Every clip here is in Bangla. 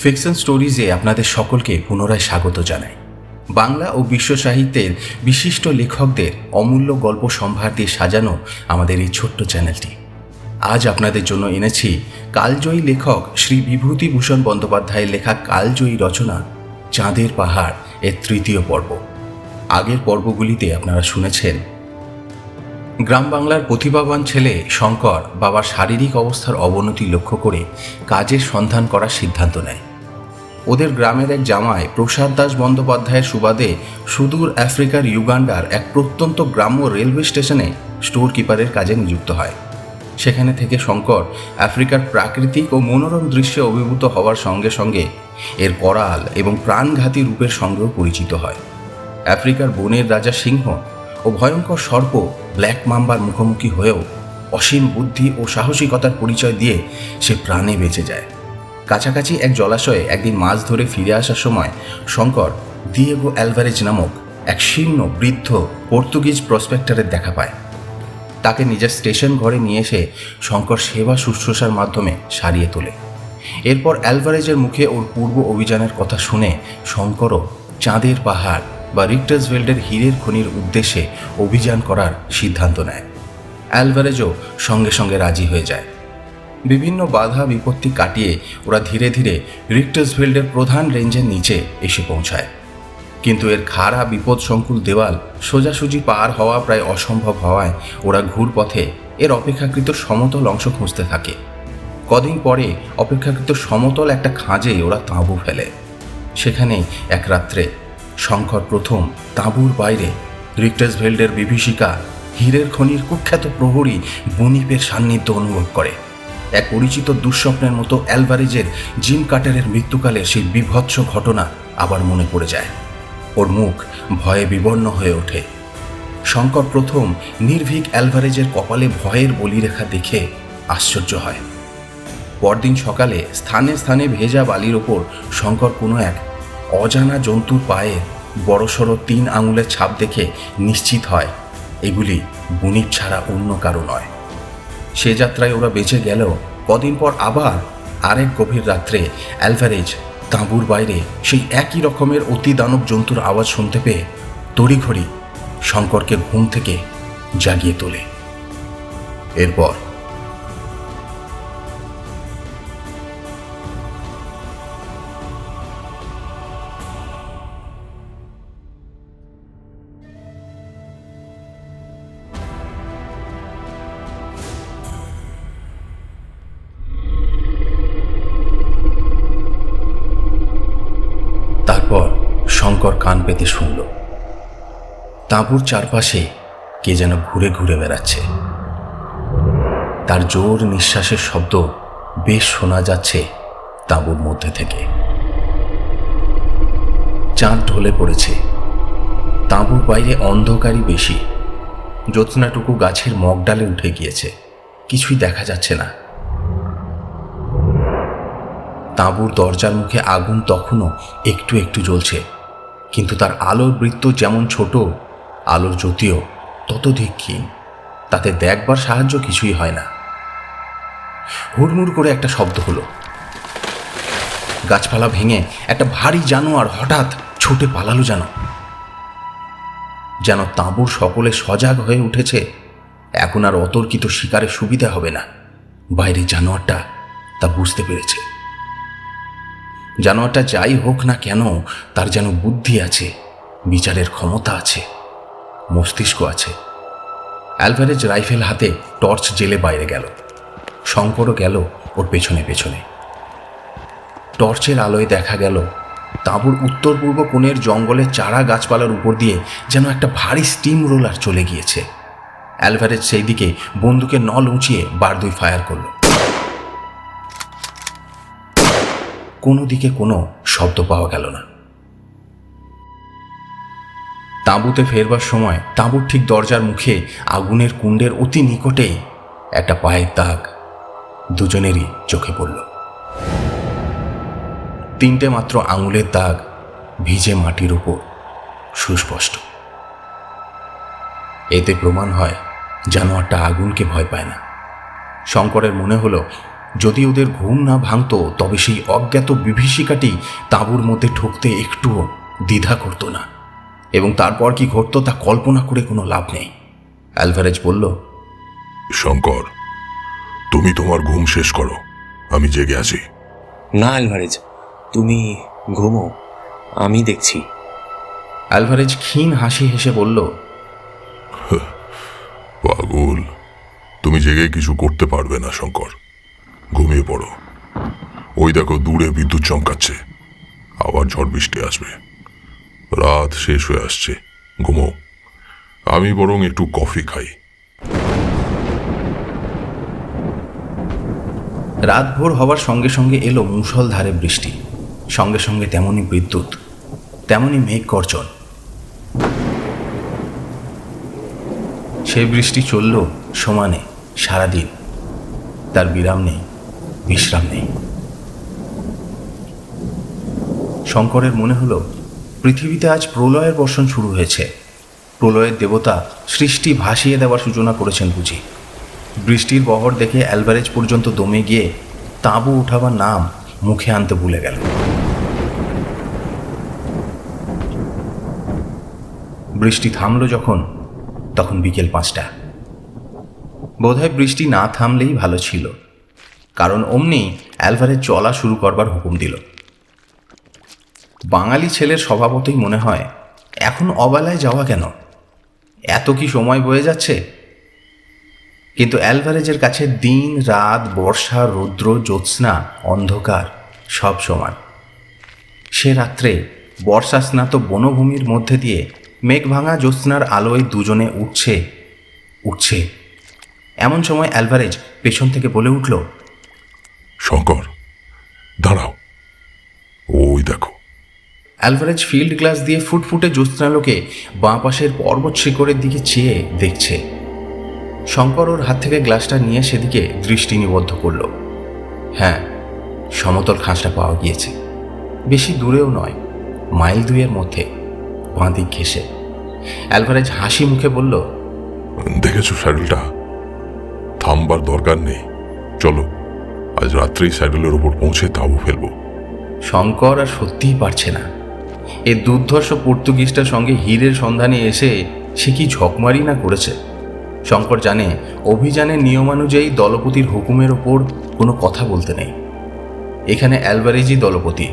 ফিকশন স্টোরিজে আপনাদের সকলকে পুনরায় স্বাগত জানাই। বাংলা ও বিশ্ব সাহিত্যের বিশিষ্ট লেখকদের অমূল্য গল্প সম্ভার দিয়ে সাজানো আমাদের এই ছোট্ট চ্যানেলটি। আজ আপনাদের জন্য এনেছি কালজয়ী লেখক শ্রী বিভূতিভূষণ বন্দ্যোপাধ্যায়ের লেখা কালজয়ী রচনা চাঁদের পাহাড় এর তৃতীয় পর্ব। আগের পর্বগুলিতে আপনারা শুনেছেন গ্রাম বাংলার প্রতিভাবান ছেলে শঙ্কর বাবার শারীরিক অবস্থার অবনতি লক্ষ্য করে কাজের সন্ধান করার সিদ্ধান্ত নেয়। ওদের গ্রামের এক জামাই প্রসাদ দাস বন্দ্যোপাধ্যায়ের সুবাদে সুদূর আফ্রিকার ইউগান্ডার এক প্রত্যন্ত গ্রাম্য রেলওয়ে স্টেশনে স্টোর কিপারের কাজে নিযুক্ত হয়। সেখানে থেকে শঙ্কর আফ্রিকার প্রাকৃতিক ও মনোরম দৃশ্যে অভিভূত হওয়ার সঙ্গে সঙ্গে এর করাল এবং প্রাণঘাতী রূপের সঙ্গেও পরিচিত হয়। আফ্রিকার বনের রাজা সিংহ ও ভয়ঙ্কর সর্প ব্ল্যাক মাম্বার মুখোমুখি হয়েও অসীম বুদ্ধি ও সাহসিকতার পরিচয় দিয়ে সে প্রাণে বেঁচে যায়। কাছাকাছি এক জলাশয়ে একদিন মাছ ধরে ফিরে আসার সময় শঙ্কর দিয়েগো অ্যালভারেজ নামক এক শীর্ণ বৃদ্ধ পর্তুগিজ প্রসপেক্টরের দেখা পায়। তাকে নিজের স্টেশন ঘরে নিয়ে এসে শঙ্কর সেবা শুশ্রূষার মাধ্যমে সারিয়ে তোলে। এরপর অ্যালভারেজের মুখে ওর পূর্ব অভিযানের কথা শুনে শঙ্করও চাঁদের পাহাড় বা রিক্টার্সভেল্ডের হীরের খনির উদ্দেশ্যে অভিযান করার সিদ্ধান্ত নেয়। অ্যালভারেজও সঙ্গে সঙ্গে রাজি হয়ে যায়। বিভিন্ন বাধা বিপত্তি কাটিয়ে ওরা ধীরে ধীরে রিক্টার্সভেল্ডের প্রধান রেঞ্জের নিচে এসে পৌঁছায়। কিন্তু এর খাড়া বিপদসংকুল দেওয়াল সোজাসুজি পার হওয়া প্রায় অসম্ভব হওয়ায় ওরা ঘুরপথে এর অপেক্ষাকৃত সমতল অংশ খুঁজতে থাকে। কদিন পরে অপেক্ষাকৃত সমতল একটা খাঁজে ওরা তাঁবু ফেলে। সেখানে এক রাত্রে শঙ্কর প্রথম তাঁবুর বাইরে রিক্টার্সভেল্ডের বিভীষিকা হীরের খনির কুখ্যাত প্রহরী বুনিপের সান্নিধ্য অনুভব করে। এক পরিচিত দুঃস্বপ্নের মতো অ্যালভারেজের জিম কাটারের মৃত্যুকালের সেই বিভৎস ঘটনা আবার মনে পড়ে যায়। ওর মুখ ভয়ে বিবর্ণ হয়ে ওঠে। শঙ্কর প্রথম নির্ভীক অ্যালভারেজের কপালে ভয়ের বলিরেখা দেখে আশ্চর্য হয়। পরদিন সকালে স্থানে স্থানে ভেজা বালির ওপর শঙ্কর কোনো এক অজানা জন্তুর পায়ে বড়সড় 3 আঙুলের ছাপ দেখে নিশ্চিত হয় এগুলি বুনিপ ছাড়া অন্য কারো নয়। সে যাত্রায় ওরা বেঁচে গেলেও কদিন পর আবার আরেক গভীর রাত্রে অ্যালভারেজ তাঁবুর বাইরে সেই একই রকমের অতি দানব জন্তুর আওয়াজ শুনতে পেয়ে তড়িঘড়ি শঙ্করকে ঘুম থেকে জাগিয়ে তোলে। এরপর তারপর শঙ্কর কান পেতে শুনল তাঁবুর চারপাশে কে যেন ঘুরে ঘুরে বেড়াচ্ছে। তার জোর নিঃশ্বাসের শব্দ বেশ শোনা যাচ্ছে তাঁবুর মধ্যে থেকে। চাঁদ ঢলে পড়েছে। তাঁবুর বাইরে অন্ধকারই বেশি। জ্যোৎস্নাটুকু গাছের মগডালে উঠে গিয়েছে, কিছুই দেখা যাচ্ছে না। তাঁবুর দরজার মুখে আগুন তখনও একটু একটু জ্বলছে, কিন্তু তার আলোর বৃত্ত যেমন ছোট, আলোর জ্যোতিও ততোধিক ক্ষীণ। তাতে দেখবার সাহায্য কিছুই হয় না। হুড়মুড় করে একটা শব্দ হলো। গাছপালা ভেঙে একটা ভারী জানোয়ার হঠাৎ ছুটে পালালো, যেন তাঁবুর সকলে সজাগ হয়ে উঠেছে। এখন আর অতর্কিত শিকারের সুবিধা হবে না। বাইরে জানোয়ারটা তা বুঝতে পেরেছে। জানোয়ারটা যাই হোক না কেন, তার যেন বুদ্ধি আছে, বিচারের ক্ষমতা আছে, মস্তিষ্ক আছে। অ্যালভারেজ রাইফেল হাতে টর্চ জেলে বাইরে গেল। শঙ্করও গেল ওর পেছনে পেছনে। টর্চের আলোয় দেখা গেল তাঁবুর উত্তর পূর্ব কোণের জঙ্গলের চারা গাছপালার উপর দিয়ে যেন একটা ভারী স্টিম রোলার চলে গিয়েছে। অ্যালভারেজ সেই দিকে বন্দুকের নল উঁচিয়ে বারদুই ফায়ার করল। কোনো দিকে কোনো শব্দ পাওয়া গেল না। তাঁবুতে ফেরবার সময় তাঁবুর ঠিক দরজার মুখে আগুনের কুণ্ডের অতি নিকটে একটা পায়ের দাগ দুজনেরই চোখে পড়ল। 3টে মাত্র আঙুলের দাগ, ভিজে মাটির উপর, সুস্পষ্ট। এতে প্রমাণ হয় জানোয়ারটা আগুনকে ভয় পায় না। শঙ্করের মনে হলো যদি ওদের ঘুম না ভাঙতো তবে সেই অজ্ঞাত বিভীষিকাটি তাঁবুর মধ্যে ঢুকতে একটুও দ্বিধা করত না, এবং তারপর কি ঘটত তা কল্পনা করে কোনো লাভ নেই। অ্যালভারেজ বলল, শঙ্কর, তুমি তোমার ঘুম শেষ করো, আমি জেগে আছি। না অ্যালভারেজ, তুমি ঘুমো, আমি দেখছি। অ্যালভারেজ ক্ষীণ হাসি হেসে বলল, পাগল, তুমি জেগে কিছু করতে পারবে না শঙ্কর, ঘুমিয়ে পড়ো। ওই দেখো দূরে বিদ্যুৎ চমকাচ্ছে, আবার ঝড় বৃষ্টি আসবে, রাত শেষ হয়ে আসছে, ঘুমো। আমি বরং একটু কফি খাই। রাত ভোর হওয়ার সঙ্গে সঙ্গে এলো মুষলধারে বৃষ্টি, সঙ্গে সঙ্গে তেমনি বিদ্যুৎ, তেমনি মেঘ গর্জন। সেই বৃষ্টি চলল সমানে সারাদিন, তার বিরাম নেই, বিশ্রাম নেই। শঙ্করের মনে হলো পৃথিবীতে আজ প্রলয়ের বর্ষণ শুরু হয়েছে। প্রলয়ের দেবতা সৃষ্টি ভাসিয়ে দেওয়ার সূচনা করেছেন বুঝি। বৃষ্টির বহর দেখে অ্যালভারেজ পর্যন্ত দমে গিয়ে তাঁবু উঠাবার নাম মুখে আনতে ভুলে গেল। বৃষ্টি থামল যখন, তখন বিকেল 5টা। বোধহয় বৃষ্টি না থামলেই ভালো ছিল, কারণ অমনি অ্যালভারেজ চলা শুরু করবার হুকুম দিল। বাঙালি ছেলের স্বভাবতই মনে হয় এখন অবেলায় যাওয়া কেন, এত কি সময় বয়ে যাচ্ছে। কিন্তু অ্যালভারেজের কাছে দিন রাত, বর্ষা রৌদ্র, জ্যোৎস্না, অন্ধকার সব সমান। সে রাত্রে বর্ষা স্নাত বনভূমির মধ্যে দিয়ে মেঘ ভাঙা জ্যোৎস্নার আলোয় দুজনে উঠছে উঠছে। এমন সময় অ্যালভারেজ পেছন থেকে বলে উঠল, শঙ্কর, দাঁড়াও, ওই দেখো। অ্যালভারেজ ফিল্ড গ্লাস দিয়ে ফুটফুটে জ্যোৎস্নালোকে বাঁ পাশের পর্বত শিখরের দিকে চেয়ে দেখছে। শঙ্কর ওর হাত থেকে গ্লাসটা নিয়ে সেদিকে দৃষ্টি নিবদ্ধ করল। হ্যাঁ, সমতল খাঁজটা পাওয়া গিয়েছে, বেশি দূরেও নয়, মাইল 2-এর মধ্যে, বাঁ দিক ঘেঁষে। অ্যালভারেজ হাসি মুখে বলল, দেখেছো স্যাডেলটা? থামবার দরকার নেই, চলো আজ রাত্রেই স্যাডেলের ওপর পৌঁছে তাঁবু ফেলবো। শঙ্কর আর সত্যিই পারছে না। এই দুর্ধর্ষ পর্তুগিজটার সঙ্গে হীরের সন্ধানে এসে সে কি ঝকমারি না করেছে। শঙ্কর জানে অভিযানের নিয়মানুযায়ী দলপতির হুকুমের ওপর কোনো কথা বলতে নেই। এখানে অ্যালভারেজই দলপতি,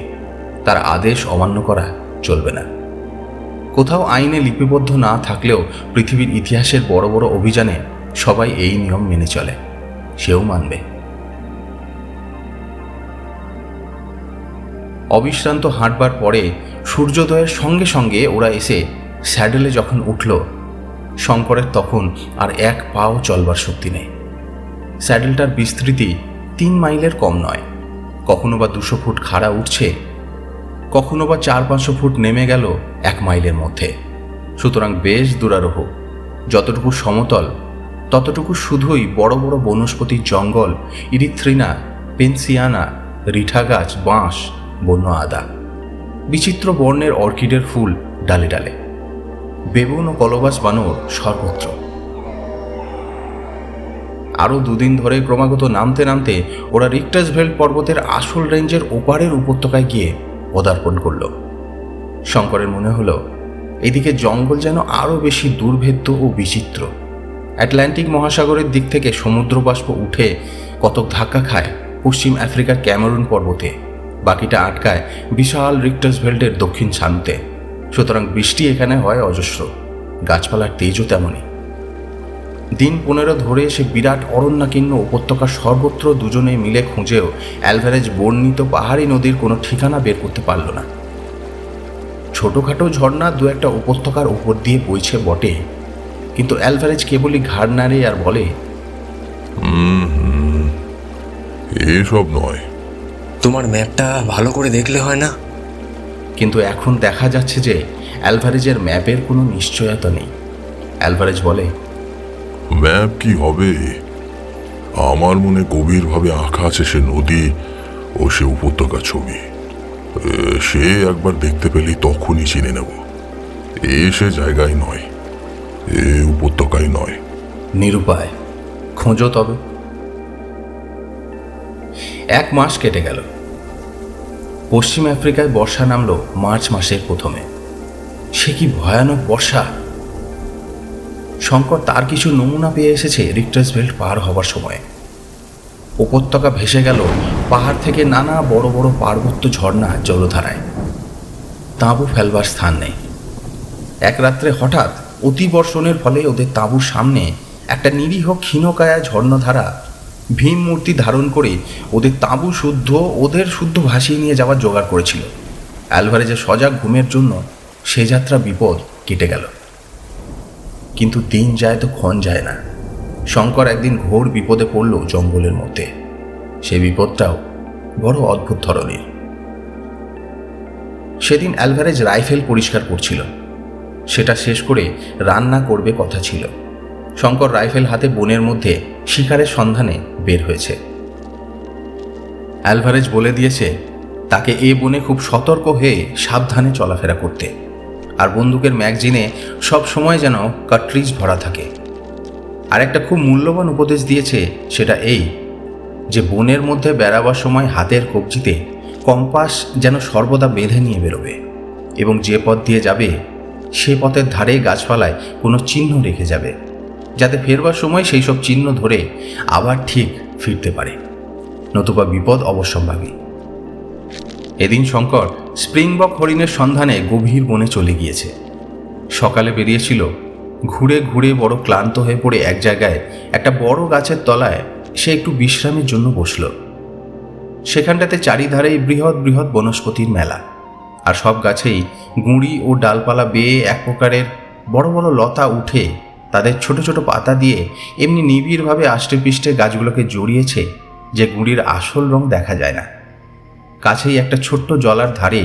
তার আদেশ অমান্য করা চলবে না। কোথাও আইনে লিপিবদ্ধ না থাকলেও পৃথিবীর ইতিহাসের বড় বড় অভিযানে সবাই এই নিয়ম মেনে চলে, সেও মানবে। অবিশ্রান্ত হাঁটবার পরে সূর্যোদয়ের সঙ্গে সঙ্গে ওরা এসে স্যাডেলে যখন উঠল, শঙ্করের তখন আর এক পাও চলবার শক্তি নেই। স্যাডেলটার বিস্তৃতি 3 মাইলের কম নয়, কখনো বা 200 ফুট খাড়া উঠছে, কখনো বা 400-500 ফুট নেমে গেল 1 মাইলের মধ্যে। সুতরাং বেশ দূরারোহ। যতটুকু সমতল ততটুকু শুধুই বড় বড় বনস্পতির জঙ্গল, ইরিথ্রিনা, পেনসিয়ানা, রিঠা গাছ, বাঁশ, বন্য আদা, বিচিত্র বর্ণের অর্কিডের ফুল ডালে ডালে, বেবুন ও কলবাস বানর সর্বত্র। আরও 2 দিন ধরে ক্রমাগত নামতে নামতে ওরা রিক্টাসভেল্ড পর্বতের আসল রেঞ্জের ওপারের উপত্যকায় গিয়ে পদার্পণ করল। শঙ্করের মনে হলো এদিকে জঙ্গল যেন আরও বেশি দুর্ভেদ্য ও বিচিত্র। অ্যাটলান্টিক মহাসাগরের দিক থেকে সমুদ্র বাষ্প উঠে কতক ধাক্কা খায় পশ্চিম আফ্রিকার ক্যামেরুন পর্বতে, বাকিটা আটকায় বিশাল রিক্টাসভেল্ডের দক্ষিণ ছানুতে। সুতরাং বৃষ্টি এখানে হয় অজস্র, গাছপালার তেজও তেমনই। দিন 15 ধরে সে বিরাট অরণ্যাকীর্ণ উপত্যকার সর্বত্র দুজনে মিলে খুঁজেও অ্যালভারেজ বর্ণিত পাহাড়ি নদীর কোনো ঠিকানা বের করতে পারল না। ছোটোখাটো ঝর্ণা 2-একটা উপত্যকার উপর দিয়ে বইছে বটে, কিন্তু অ্যালভারেজ কেবলই ঘাড় নাড়ে আর বলে, এসব নয়। তোমার ম্যাপটা ভালো করে দেখলে হয় না? কিন্তু এখন দেখা যাচ্ছে যে অ্যালভারেজের ম্যাপের কোনো নিশ্চয়তা নেই। অ্যালভারেজ বলে, ম্যাপ কি হবে? আমার মনে গভীরভাবে আঁকা আছে সে নদী ও সে উপত্যকা ছবি। সে একবার দেখতে পেলেই তখনই চিনে নেব। সে জায়গায় নয়, উপত্যকায় নয়। নিরুপায়, খোঁজো তবে। 1 মাস কেটে গেল। পশ্চিম আফ্রিকায় বর্ষা নামলো মার্চ মাসের প্রথমে। সে কি ভয়ানক বর্ষা! শঙ্কর তার কিছু নমুনা পেয়ে এসেছে রিক্টার্স বেল্ট পার হবার সময়। উপত্যকা ভেসে গেল পাহাড় থেকে নানা বড় বড় পার্বত্য ঝর্ণা জলধারায়। তাঁবু ফেলবার স্থান নেই। এক রাত্রে হঠাৎ অতিবর্ষণের ফলে ওদের তাঁবুর সামনে একটা নিরীহ ক্ষীণকায়া ঝর্ণাধারা ভীম মূর্তি ধারণ করে ওদের তাঁবু ওদের শুদ্ধ ভাসিয়ে নিয়ে যাওয়ার জোগাড় করেছিল। অ্যালভারেজের সজাগ ঘুমের জন্য সে যাত্রা বিপদ কেটে গেল। কিন্তু দিন যায় তো ক্ষণ যায় না। শঙ্কর একদিন ঘোর বিপদে পড়ল জঙ্গলের মধ্যে। সে বিপদটাও বড় অদ্ভুত ধরনের। সেদিন অ্যালভারেজ রাইফেল পরিষ্কার করছিল। সেটা শেষ করে রান্না করবে কথা ছিল। শঙ্কর রাইফেল হাতে বনের মধ্যে শিকারের সন্ধানে বের হয়েছে। অ্যালভারেজ বলে দিয়েছে তাকে এ বনে খুব সতর্ক হয়ে সাবধানে চলাফেরা করতে, আর বন্দুকের ম্যাগজিনে সব সময় যেন কার্ট্রিজ ভরা থাকে। আর একটা খুব মূল্যবান উপদেশ দিয়েছে, সেটা এই যে বনের মধ্যে বেড়াবার সময় হাতের কবজিতে কম্পাস যেন সর্বদা বেঁধে নিয়ে বেরোবে, এবং যে পথ দিয়ে যাবে সে পথের ধারে গাছপালায় কোনো চিহ্ন রেখে যাবে, যাতে ফেরবার সময় সেই সব চিহ্ন ধরে আবার ঠিক ফিরতে পারে, নতুবা বিপদ অবশ্যম্ভাবী। এদিন শঙ্কর স্প্রিংবক হরিণের সন্ধানে গভীর বনে চলে গিয়েছে। সকালে বেরিয়েছিল। ঘুরে ঘুরে বড় ক্লান্ত হয়ে পড়ে এক জায়গায় একটা বড় গাছের তলায় সে একটু বিশ্রামের জন্য বসল। সেখানটাতে চারিধারেই বৃহৎ বৃহৎ বনস্পতির মেলা, আর সব গাছেই গুঁড়ি ও ডালপালা বেয়ে এক প্রকারের বড় বড় লতা উঠে তাদের ছোট ছোট পাতা দিয়ে এমনি নিবিড়ভাবে আষ্টে পিষ্টে গাছগুলোকে জড়িয়েছে যে গুঁড়ির আসল রং দেখা যায় না। কাছেই একটা ছোট্ট জলার ধারে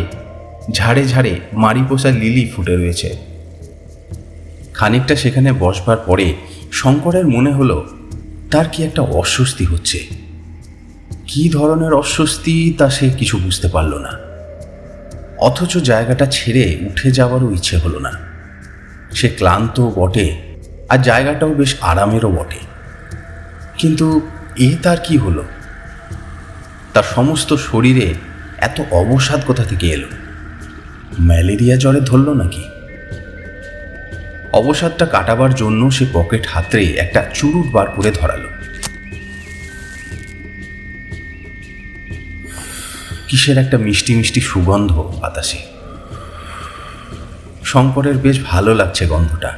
ঝাড়ে ঝাড়ে মারিপোষা লিলি ফুটে রয়েছে। খানিকটা সেখানে বসবার পরে শঙ্করের মনে হলো তার কি একটা অস্বস্তি হচ্ছে। কি ধরনের অস্বস্তি তা সে কিছু বুঝতে পারল না, অথচ জায়গাটা ছেড়ে উঠে যাওয়ারও ইচ্ছে হলো না। সে ক্লান্ত বটে, আর জায়গাটাও বেশ আরামেরও বটে, কিন্তু এ তার কি হলো? তার সমস্ত শরীরে এত অবসাদ কোথা থেকে এলো? ম্যালেরিয়া জ্বরে ধরল নাকি? অবসাদটা কাটাবার জন্য সে পকেট হাতড়ে একটা চুরুট বার করে ধরালো। কিসের একটা মিষ্টি মিষ্টি সুগন্ধ বাতাসে। শঙ্করের বেশ ভালো লাগছে গন্ধটা।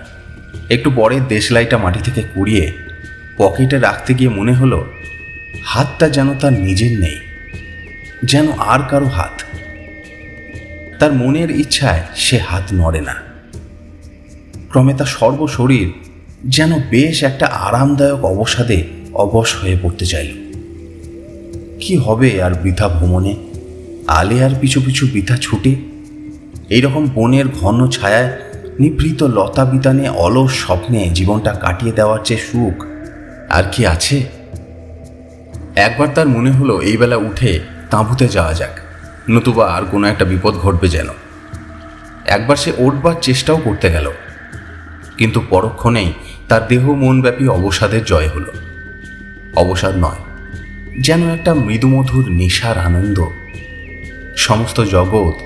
একটু পরে দেশলাইটা মাটি থেকে কুড়িয়ে পকেটে রাখতে গিয়ে মনে হলো হাতটা যেন তার নিজের নেই, যেন আর কারো হাত। তার মনের ইচ্ছায় সে হাত নড়ে না। ক্রমে তার সর্বশরীর যেন বেশ একটা আরামদায়ক অবসাদে অবশ হয়ে পড়তে চাইল। কি হবে আর বৃথা ভ্রমণে, আলে আর পিছু পিছু বৃথা ছুটে? এইরকম বনের ঘন ছায়ায় নিভৃত লতা বিতানে অলস স্বপ্নে জীবনটা কাটিয়ে দেওয়ার চেয়ে সুখ আর কি আছে? একবার তার মনে হলো এই বেলা উঠে তাঁবুতে যাওয়া যাক, নতুবা আর কোনো একটা বিপদ ঘটবে যেন। একবার সে উঠবার চেষ্টাও করতে গেল, কিন্তু পরক্ষণেই তার দেহ মনব্যাপী অবসাদের জয় হলো। অবসাদ নয়, যেন একটা মৃদুমধুর নেশার আনন্দ। সমস্ত জগৎ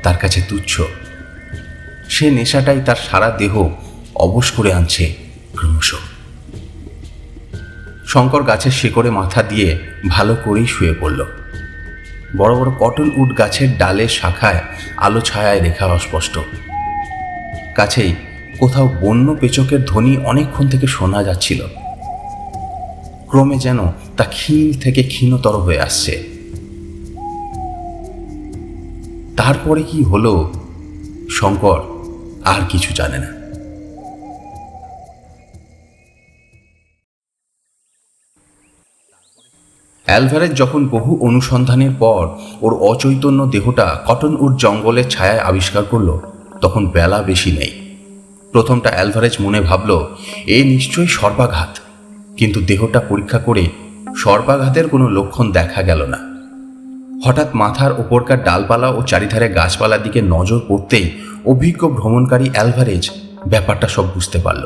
তার কাছে তুচ্ছ। সে নেশাটাই তার সারা দেহ অবশ করে আনছে ক্রমশ। শঙ্কর গাছের শিকড়ে মাথা দিয়ে ভালো করেই শুয়ে পড়ল। বড় বড় কটন উড গাছের ডালের শাখায় আলো ছায়ায় রেখা অস্পষ্ট। কাছেই কোথাও বন্য পেচকের ধ্বনি অনেকক্ষণ থেকে শোনা যাচ্ছিল। ক্রমে যেন তা ক্ষীণ থেকে ক্ষীণতর হয়ে আসছে। তারপরে কি হলো শঙ্কর আর কিছু জানে না। অ্যালভারেজ যখন বহু অনুসন্ধানের পর ওর অচৈতন্য দেহটা কটনউড জঙ্গলের ছায়ায় আবিষ্কার করল, তখন বেলা বেশি নেই। প্রথমটা অ্যালভারেজ মনে ভাবল এ নিশ্চয়ই সর্পাঘাত, কিন্তু দেহটা পরীক্ষা করে সর্পাঘাতের কোনো লক্ষণ দেখা গেল না। হঠাৎ মাথার ওপরকার ডালপালা ও চারিধারে গাছপালার দিকে নজর পড়তেই অভিজ্ঞ ভ্রমণকারী অ্যালভারেজ ব্যাপারটা সব বুঝতে পারল।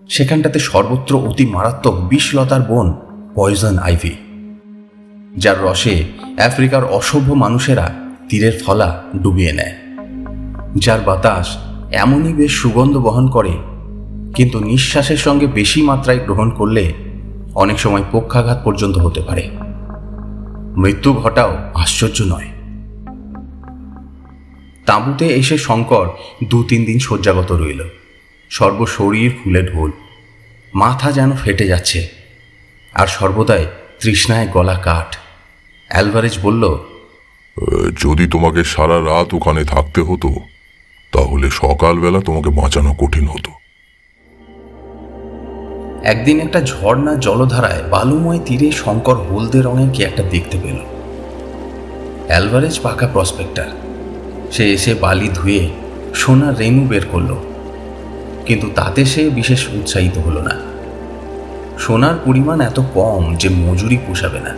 সেখানটাতে সর্বত্র অতি মারাত্মক বিষলতার বন, পয়জন আইভি। যার রসে আফ্রিকার অসভ্য মানুষেরা তীরের ফলা ডুবিয়ে নেয়, যার বাতাস এমনই বেশ সুগন্ধ বহন করে, কিন্তু নিঃশ্বাসের সঙ্গে বেশি মাত্রায় গ্রহণ করলে অনেক সময় পক্ষাঘাত পর্যন্ত হতে পারে। মৃত্যু ঘটাও আশ্চর্য নয়। তাঁবুতে এসে শঙ্কর 2-3 দিন শয্যাগত রইল। সর্বশরীর ফুলে ঢোল, মাথা যেন ফেটে যাচ্ছে, আর সর্বদাই তৃষ্ণায় গলা কাঠ। অ্যালভারেজ বলল, যদি তোমাকে সারা রাত ওখানে থাকতে হতো তাহলে সকালবেলা তোমাকে বাঁচানো কঠিন হতো। একদিন একটা ঝর্ণা জলধারায় বালুময় তীরে শঙ্কর হলদে রঙের কি একটা দেখতে পেল। অ্যালভারেজ পাকা প্রসপেক্টর, সে এসে বালি ধুয়ে সোনার রেনু বের করল, কিন্তু তাতে সে বিশেষ উৎসাহিত হলো না। সোনার পরিমাণ এত কম যে মজুরি পোষাবে না।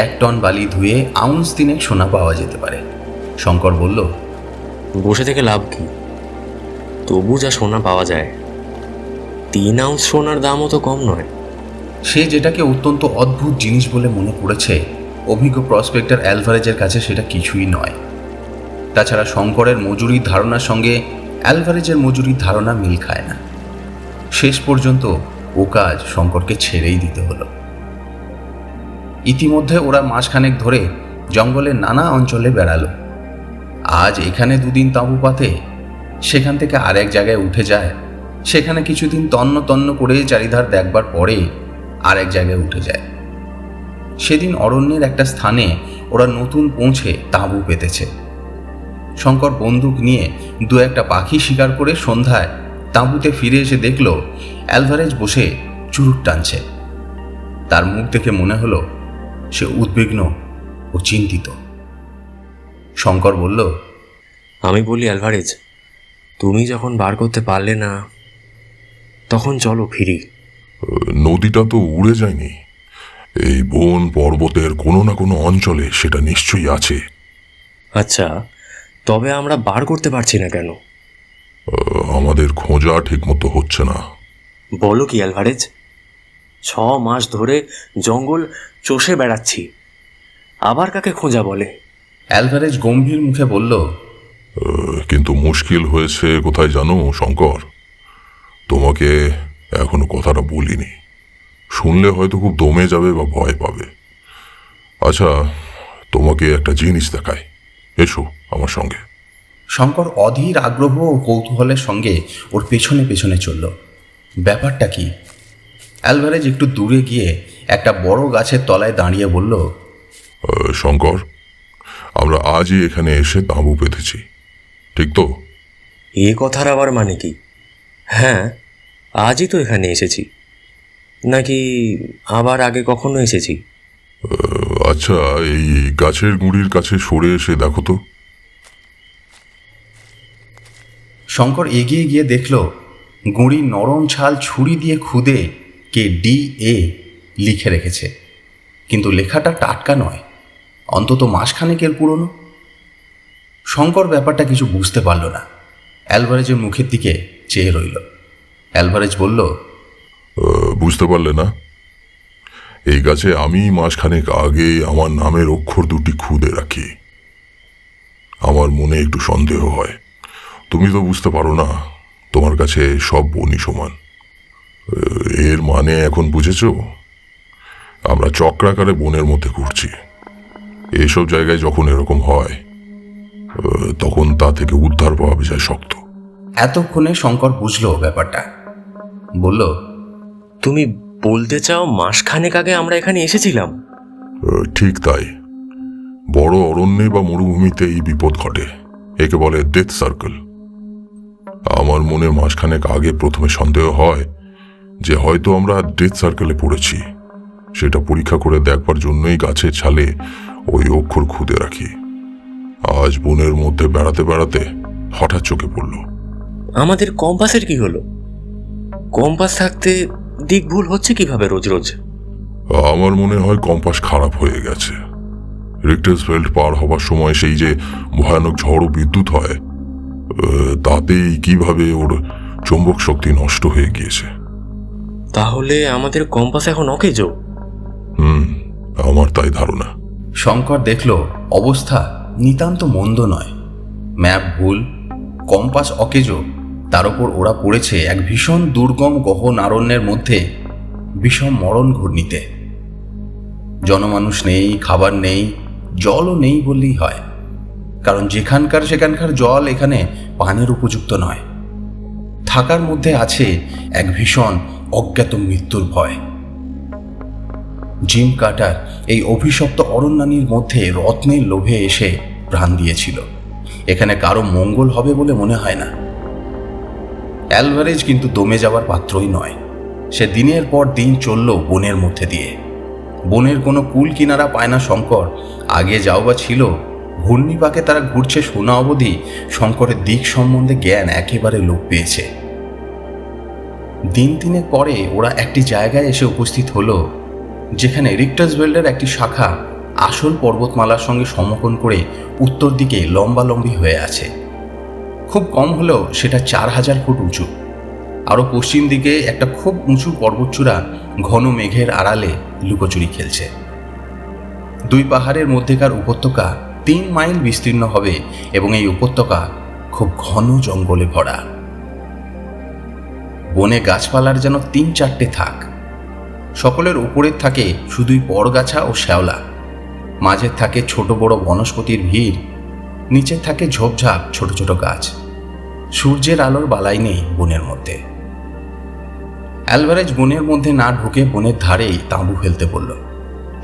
1 টন বালি ধুয়ে আউন্স 3 সোনা পাওয়া যেতে পারে। শঙ্কর বলল, বসে থেকে লাভ কি? তবু যা সোনা পাওয়া যায়, 3 আউন্স সোনার দামও তো কম নয়। সে যেটাকে অত্যন্ত অদ্ভুত জিনিস বলে মনে করেছে, অভিজ্ঞ প্রসপেক্টর অ্যালভারেজের কাছে সেটা কিছুই নয়। তাছাড়া শঙ্করের মজুরির ধারণার সঙ্গে অ্যালভারেজের মজুরির ধারণা মিল খায় না। শেষ পর্যন্ত ও কাজ শঙ্করকে ছেড়েই দিতে হলো। ইতিমধ্যে ওরা মাসখানেক ধরে জঙ্গলের নানা অঞ্চলে বেড়ালো। আজ এখানে 2 দিন তাঁবু পাতে, সেখান থেকে আরেক জায়গায় উঠে যায়, সেখানে কিছুদিন তন্ন তন্ন করে চারিধার দেখবার পরে আরেক জায়গায় উঠে যায়। সেদিন অরণ্যের একটা স্থানে ওরা নতুন পৌঁছে তাঁবু পেতেছে। শঙ্কর বন্দুক নিয়ে 2-1টা পাখি শিকার করে সন্ধ্যায় তাঁবুতে ফিরে এসে দেখল অ্যালভারেজ বসে চুরুট টানছে। তার মুখ দেখে মনে হলো সে উদ্বিগ্ন ও চিন্তিত। শঙ্কর বলল, আমি বলি, অ্যালভারেজ, তুমি যখন বার করতে পারলে না, তখন চলো ফিরি। নদীটা তো উড়ে যায়নি। এই বন পর্বতের কোনো না কোনো অঞ্চলে সেটা নিশ্চয়ই আছে। আচ্ছা, তবে আমরা বার করতে পারছি না কেন? আমাদের খোঁজা ঠিকমতো হচ্ছে না। বলো কি অ্যালভারেজ? 6 মাস ধরে জঙ্গল চষে বেড়াচ্ছি, আবার কাকে খোঁজা বলে? অ্যালভারেজ গম্ভীর মুখে বলল, কিন্তু মুশকিল হয়েছে কোথায় জানো শঙ্কর? তোমাকে এখনো কথাটা বলিনি। শুনলে হয়তো খুব দমে যাবে বা ভয় পাবে। আচ্ছা, তোমাকে একটা জিনিস দেখাই, এসো আমার সঙ্গে। শঙ্কর অধীর আগ্রহ ও কৌতূহলের সঙ্গে ওর পেছনে পেছনে চলল। ব্যাপারটা কি? অ্যালভারেজ একটু দূরে গিয়ে একটা বড় গাছের তলায় দাঁড়িয়ে বলল, শঙ্কর, আমরা আজই এখানে এসে তাঁবু পেতেছি, ঠিক তো? এ কথার আবার মানে কি? হ্যাঁ, আজই তো এখানে এসেছি, নাকি আবার আগে কখনো এসেছি? আচ্ছা, এই গাছের গুঁড়ির কাছে সরে এসে দেখো তো। শঙ্কর এগিয়ে গিয়ে দেখল গুঁড়ির নরম ছাল ছুরি দিয়ে খুদে KDA লিখে রেখেছে, কিন্তু লেখাটা টাটকা নয়, অন্তত মাসখানেকের পুরনো। শঙ্কর ব্যাপারটা কিছু বুঝতে পারল না। অ্যালভারেজের মুখের দিকে চেয়ে রইল। অ্যালভারেজ বলল, বুঝতে পারলে না? এই গাছে আমি মাসখানেক আগে আমার নামের অক্ষর 2টি খুদে রাখি। আমার মনে একটু সন্দেহ হয়। তুমি তো বুঝতে পারো না, তোমার কাছে সব বনই সমান। এর মানে এখন বুঝেছ? আমরা চক্রাকারে বনের মধ্যে ঘুরছি। এইসব জায়গায় যখন এরকম হয়, তখন তা থেকে উদ্ধার পাওয়া যায় শক্ত। এতক্ষণে শঙ্কর বুঝল ব্যাপারটা। বলল, তুমি বলতে চাও মাসখানেক আগে আমরা এখানে এসেছিলাম? ঠিক তাই। বড় অরণ্যে বা মরুভূমিতে এই বিপদ ঘটে, একে বলে ডেথ সার্কেল। আমার মনে মাসখানেক আগে প্রথমে সন্দেহ হয় যে হয়তো আমরা ডেথ সার্কেলে পড়েছি। সেটা পরীক্ষা করে দেখবার জন্যই গাছের ছালে ওই অক্ষর খুদে রাখি। আজ বনের মধ্যে বেড়াতে বেড়াতে হঠাৎ চোখে পড়ল। আমাদের কম্পাসের কি হলো? কম্পাস থাকতে দিক ভুল হচ্ছে কিভাবে রোজ রোজ? আমার মনে হয় কম্পাস খারাপ হয়ে গেছে। রিক্টার্সফেল্ড পার হবার সময় সেই যে ভয়ানক ঝড় ও বিদ্যুৎ হয়, তাতেই কিভাবে ওর চৌম্বক শক্তি নষ্ট হয়ে গিয়েছে। তাহলে আমাদের কম্পাস এখন অকেজো? আমার তাই ধারণা। শঙ্কর দেখল অবস্থা নিতান্ত মন্দ নয়। ম্যাপ ভুল, কম্পাস অকেজো, তার উপর ওরা পড়েছে এক ভীষণ দুর্গম গহন অরণ্যের মধ্যে বিষম মরণ ঘূর্ণিতে। জনমানুষ নেই, খাবার নেই, জলও নেই বললেই হয়, কারণ যেখানকার সেখানকার জল এখানে পানের উপযুক্ত নয়। থাকার মধ্যে আছে এক ভীষণ অজ্ঞাত মৃত্যুর ভয়। জিম কার্টার এই অভিশপ্ত অরণ্যানীর মধ্যে রত্নের লোভে এসে প্রাণ দিয়েছিল। এখানে কারো মঙ্গল হবে বলে মনে হয় না। অ্যালভারেজ কিন্তু দমে যাওয়ার পাত্রই নয়। সে দিনের পর দিন চলল বনের মধ্যে দিয়ে। বনের কোনো কুল কিনারা পায় না শঙ্কর। আগে যাও বা ছিল, ঘূর্ণিপাকে তারা ঘুরছে শোনা অবধি শঙ্করের দিক সম্বন্ধে জ্ঞান একেবারে লোপ পেয়েছে। দিন তিনেক পরে ওরা একটি জায়গায় এসে উপস্থিত হলো যেখানে রিক্টাসভেল্ডের একটি শাখা আসল পর্বতমালার সঙ্গে সমকোণ করে উত্তর দিকে লম্বালম্বি হয়ে আছে। খুব কম হলেও সেটা 4000 ফুট উঁচু। আরও পশ্চিম দিকে একটা খুব উঁচু পর্বতচূড়া ঘন মেঘের আড়ালে লুকোচুরি খেলছে। দুই পাহাড়ের মধ্যেকার উপত্যকা 3 মাইল বিস্তীর্ণ হবে এবং এই উপত্যকা খুব ঘন জঙ্গলে ভরা। বনে গাছপালার যেন 3-4টে থাক। সকলের উপরের থাকে শুধুই বড়গাছা ও শ্যাওলা, মাঝের থাকে ছোট বড় বনস্পতির ভিড়, নিচে থাকে ঝোপঝাপ ছোট ছোট গাছ। সূর্যের আলোর বালাই নেই বনের মধ্যে। অ্যালভারেজ বনের মধ্যে না ঢুকে বনের ধারেই তাঁবু ফেলতে বলল।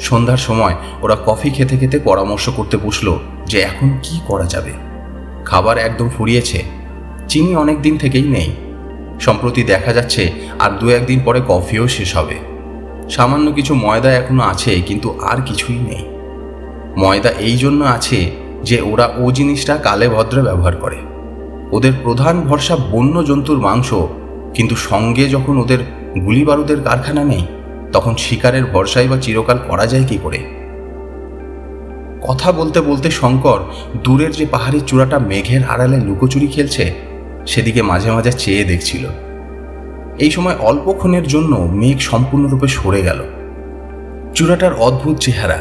সন্ধ্যার সময় ওরা কফি খেতে খেতে পরামর্শ করতে বসলো যে এখন কি করা যাবে। খাবার একদম ফুরিয়েছে, চিনি অনেক দিন থেকেই নেই। সম্প্রতি দেখা যাচ্ছে আর 2-1 দিন পরে কফিও শেষ হবে। সামান্য কিছু ময়দা এখনো আছে, কিন্তু আর কিছুই নেই। ময়দা এই জন্য আছে যে ওরা ও জিনিসটা কালে ভদ্রে ব্যবহার করে। ওদের প্রধান ভরসা বন্য জন্তুর মাংস, কিন্তু সঙ্গে যখন ওদের গুলি বারুদের কারখানা নেই, তখন শিকারের ভরসাই বা চিরকাল করা যায় কি করে? কথা বলতে বলতে শঙ্কর দূরের যে পাহাড়ের চূড়াটা মেঘের আড়ালে লুকোচুরি খেলছে সেদিকে মাঝে মাঝে চেয়ে দেখছিল। এই সময় অল্পক্ষণের জন্য মেঘ সম্পূর্ণরূপে সরে গেল। চূড়াটার অদ্ভুত চেহারা,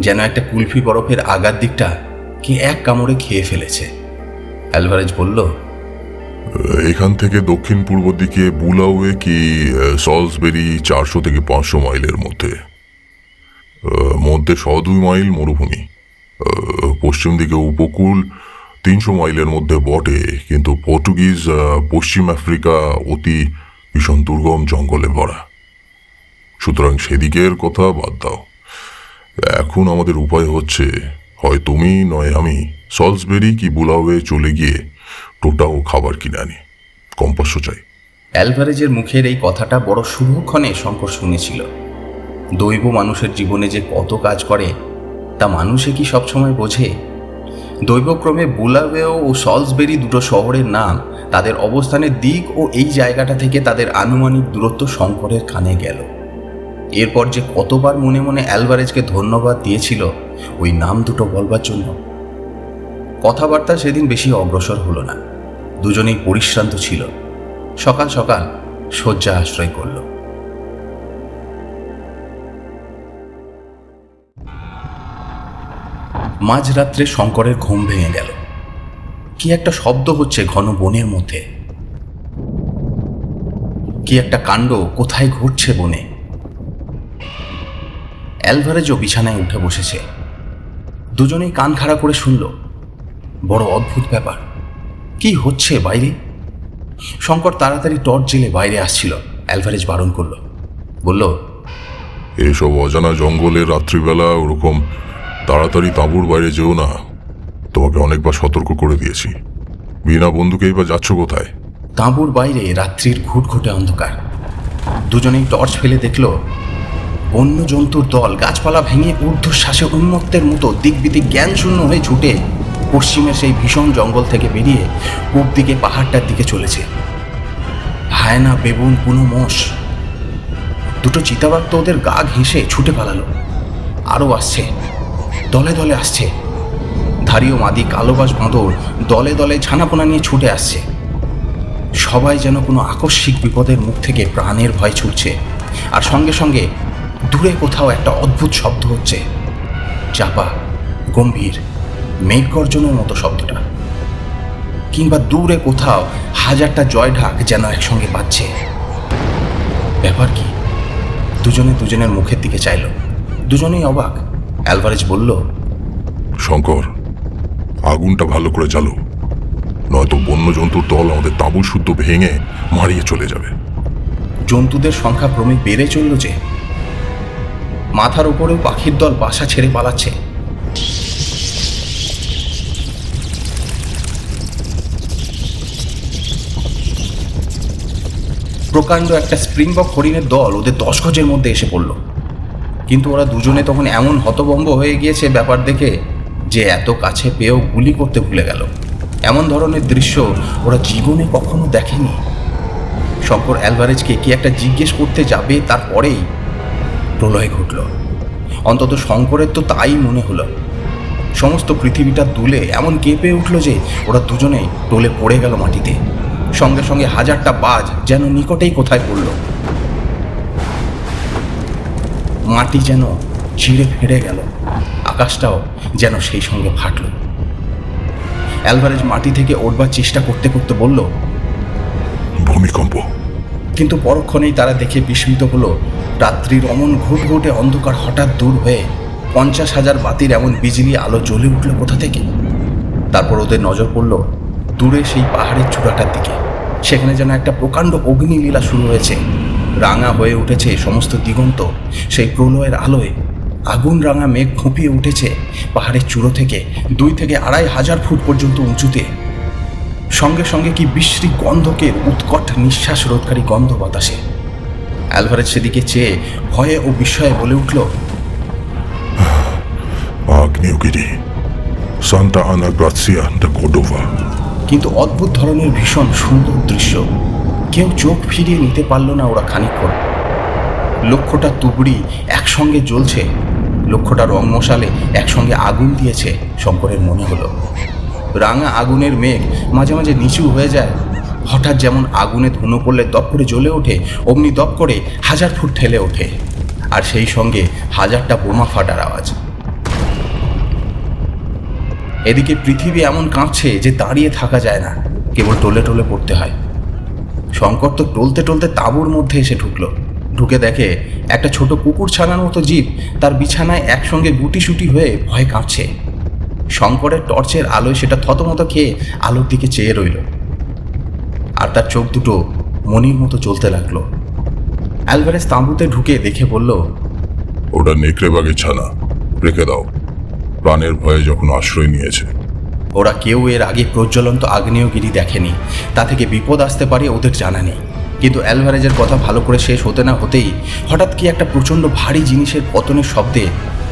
যেন একটা কুলফি বরফের আগার দিকটা কে এক কামড়ে খেয়ে ফেলেছে। অ্যালভারেজ বলল, এখান থেকে দক্ষিণ পূর্ব দিকে বুলাওয়ে কি সলসবেরি 400 থেকে 500 মাইলের মধ্যে। মধ্যে 1.5 মাইল মরুভূমি। পশ্চিম দিকে উপকূল 300 মাইলের মধ্যে বটে, কিন্তু পর্তুগিজ পশ্চিম আফ্রিকা অতি ভীষণ দুর্গম জঙ্গলে ভরা। সুতরাং সেদিকের কথা বাদ দাও। এখন আমাদের উপায় হচ্ছে, হয় তুমি নয় আমি সলসবেরি কি বুলাওয়ে চলে গিয়ে টোটা ও খাবার কিনে আনি। কম্পাসও চাই। অ্যালভারেজের মুখের এই কথাটা বড় শুভক্ষণে শঙ্কর শুনেছিল। দৈব মানুষের জীবনে যে কত কাজ করে তা মানুষে কি সবসময় বোঝে? দৈবক্রমে বুলাওয়ে ও সলসবেরি দুটো শহরের নাম, তাদের অবস্থানের দিক ও এই জায়গাটা থেকে তাদের আনুমানিক দূরত্ব শঙ্করের কানে গেল। এরপর যে কতবার মনে মনে অ্যালভারেজকে ধন্যবাদ দিয়েছিল ওই নাম দুটো বলবার জন্য। কথাবার্তা সেদিন বেশি অগ্রসর হলো না। দুজনেই পরিশ্রান্ত ছিল। সকাল সকাল শয্যা আশ্রয় করল। মাঝরাত্রে শঙ্করের ঘুম ভেঙে গেল। কি একটা শব্দ হচ্ছে ঘন বনের মধ্যে। কি একটা কাণ্ড কোথায় ঘটছে বনে। অ্যালভারেজও বিছানায় উঠে বসেছে। দুজনেই কান খাড়া করে শুনল। বড় অদ্ভুত ব্যাপার। কি হচ্ছে বাইরে? শঙ্কর তাড়াতাড়ি টর্চ জেলে বাইরে আসছিল। অ্যালভারেজ বারণ করল, বলল, এসব অজানা জঙ্গলে রাত্রিবেলা ওরকম তাড়াতাড়ি তাঁবুর বাইরে যেও না। তোমাকে অনেকবার সতর্ক করে দিয়েছি। বিনা বন্দুকেই বা যাচ্ছ কোথায়? তাঁবুর বাইরে রাত্রির ঘুটঘুটে অন্ধকার। দুজনেই টর্চ ফেলে দেখল বন্য জন্তুর দল গাছপালা ভেঙে ঊর্ধ্বশ্বাসে উন্মত্তের মতো দিকবিদিক জ্ঞান শূন্য হয়ে ছুটে পশ্চিমের সেই ভীষণ জঙ্গল থেকে বেরিয়ে পূব দিকে পাহাড়টার দিকে চলেছে। হায়না, বেবুন, কোনো মোষ। দুটো চিতাবাঘ তো ওদের গা ঘেঁষে ছুটে পালালো। আরও আসছে, দলে দলে আসছে। ধারীয় মাদি কালোবাস বাঁদর দলে দলে ছানাপোনা নিয়ে ছুটে আসছে। সবাই যেন কোনো আকস্মিক বিপদের মুখ থেকে প্রাণের ভয় ছুটছে। আর সঙ্গে সঙ্গে দূরে কোথাও একটা অদ্ভুত শব্দ হচ্ছে, চাপা, গম্ভীর, মেঘ গর্জনের মতো শব্দটা। কিংবা দূরে কোথাও হাজারটা জয় ঢাক যেন একসঙ্গে বাজছে। ব্যাপার কি? দুজনে দুজনের মুখের দিকে চাইল। দুজনেই অবাক। অ্যালভারেজ বলল, শঙ্কর, আগুনটা ভালো করে জ্বালো, নয়তো বন্য জন্তুর দল আমাদের তাঁবু শুদ্ধ ভেঙে মারিয়ে চলে যাবে। জন্তুদের সংখ্যা ক্রমে বেড়ে চলল যে। মাথার উপরেও পাখির দল বাসা ছেড়ে পালাচ্ছে। প্রকাণ্ড একটা স্প্রিংবক হরিণের দল ওদের 10 গজের মধ্যে এসে পড়ল। কিন্তু ওরা দুজনে তখন এমন হতভম্ব হয়ে গিয়েছে ব্যাপার দেখে যে এত কাছে পেয়েও গুলি করতে ভুলে গেল। এমন ধরনের দৃশ্য ওরা জীবনে কখনো দেখেনি। শঙ্কর অ্যালভারেজকে কি একটা জিজ্ঞেস করতে যাবে, তারপরেই প্রলয় ঘটল। অন্তত শঙ্করের তো তাই মনে হলো। সমস্ত পৃথিবীটা দুলে এমন কেঁপে উঠল যে ওরা দুজনেই টলে পড়ে গেল মাটিতে। সঙ্গে সঙ্গে হাজারটা বাজ যেন নিকটেই কোথায় পড়ল। মাটি যেন চিড়ে ফেড়ে গেল, আকাশটাও যেন সেই সঙ্গে ফাটল। অ্যালভারেজ মাটি থেকে উঠবার চেষ্টা করতে করতে বলল, ভূমিকম্প। কিন্তু পরক্ষণেই তারা দেখে বিস্মিত হলো, রাত্রির অমন ঘুটঘুটে অন্ধকার হঠাৎ দূর হয়ে 50,000 বাতির এমন বিজলি আলো জ্বলে উঠল কোথা থেকে। তারপর ওদের নজর পড়ল দূরে সেই পাহাড়ের চূড়াটার দিকে। সেখানে যেন একটা প্রকাণ্ড অগ্নিলীলা শুরু হয়েছে। রাঙা হয়ে উঠেছে সমস্ত দিগন্ত। সেই প্রলয়ের আলোয় আগুন রাঙা মেঘ ফুঁপিয়ে উঠেছে পাহাড়ের চূড়ো থেকে 2 থেকে 2,500 ফুট পর্যন্ত উঁচুতে। সঙ্গে সঙ্গে কি বিশ্রী গন্ধকের উৎকট নিঃশ্বাস রোধকারী গন্ধ বাতাসে। অ্যালভারেজ সেদিকে চেয়ে ভয়ে ও বিস্ময়ে বলে উঠল, আগ্নেয়গিরি, সান্তা আনা গ্রাসিয়া দা কোর্ডোভা। কিন্তু অদ্ভুত ধরনের ভীষণ সুন্দর দৃশ্য। কেউ চোখ ফিরিয়ে নিতে পারল না ওরা খানিকক্ষণ। লক্ষটা তুবড়ি একসঙ্গে জ্বলছে, লক্ষটা রং মশালে একসঙ্গে আগুন দিয়েছে শঙ্করের মনে হলো। রাঙা আগুনের মেঘ মাঝে মাঝে নিচু হয়ে যায়। হঠাৎ যেমন আগুনে ধুনো পড়লে দপ করে জ্বলে ওঠে, অমনি দপ করে 1000 ফুট ঠেলে ওঠে। আর সেই সঙ্গে 1000টা বোমা ফাটার আওয়াজ। এদিকে পৃথিবী এমন কাঁপছে যে দাঁড়িয়ে থাকা যায় না, কেবল টলে টলে পড়তে হয়। শঙ্কর তো টলতে টলতে তাঁবুর মধ্যে এসে ঢুকলো। ঢুকে দেখে একটা ছোট কুকুর ছানার মতো জীব তার বিছানায় একসঙ্গে গুটিসুটি হয়ে ভয় কাঁপছে। শঙ্করের টর্চের আলোয় সেটা থতমত খেয়ে আলোর দিকে চেয়ে রইল, আর তার চোখ দুটো মনির মতো জ্বলতে লাগলো। অ্যালভারেজ তাঁবুতে ঢুকে দেখে বলল, ওটা নেকড়ে বাঘের ছানা, রেখে দাও, প্রাণের ভয়ে যখন আশ্রয় নিয়েছে। ওরা কেউ এর আগে প্রজ্বলন্ত আগ্নেয়গিরি দেখেনি, তা থেকে বিপদ আসতে পারে ওদের জানা নেই। কিন্তু অ্যালভারেজের কথা ভালো করে শেষ হতে না হতেই হঠাৎ কি একটা প্রচণ্ড ভারী জিনিসের পতনের শব্দে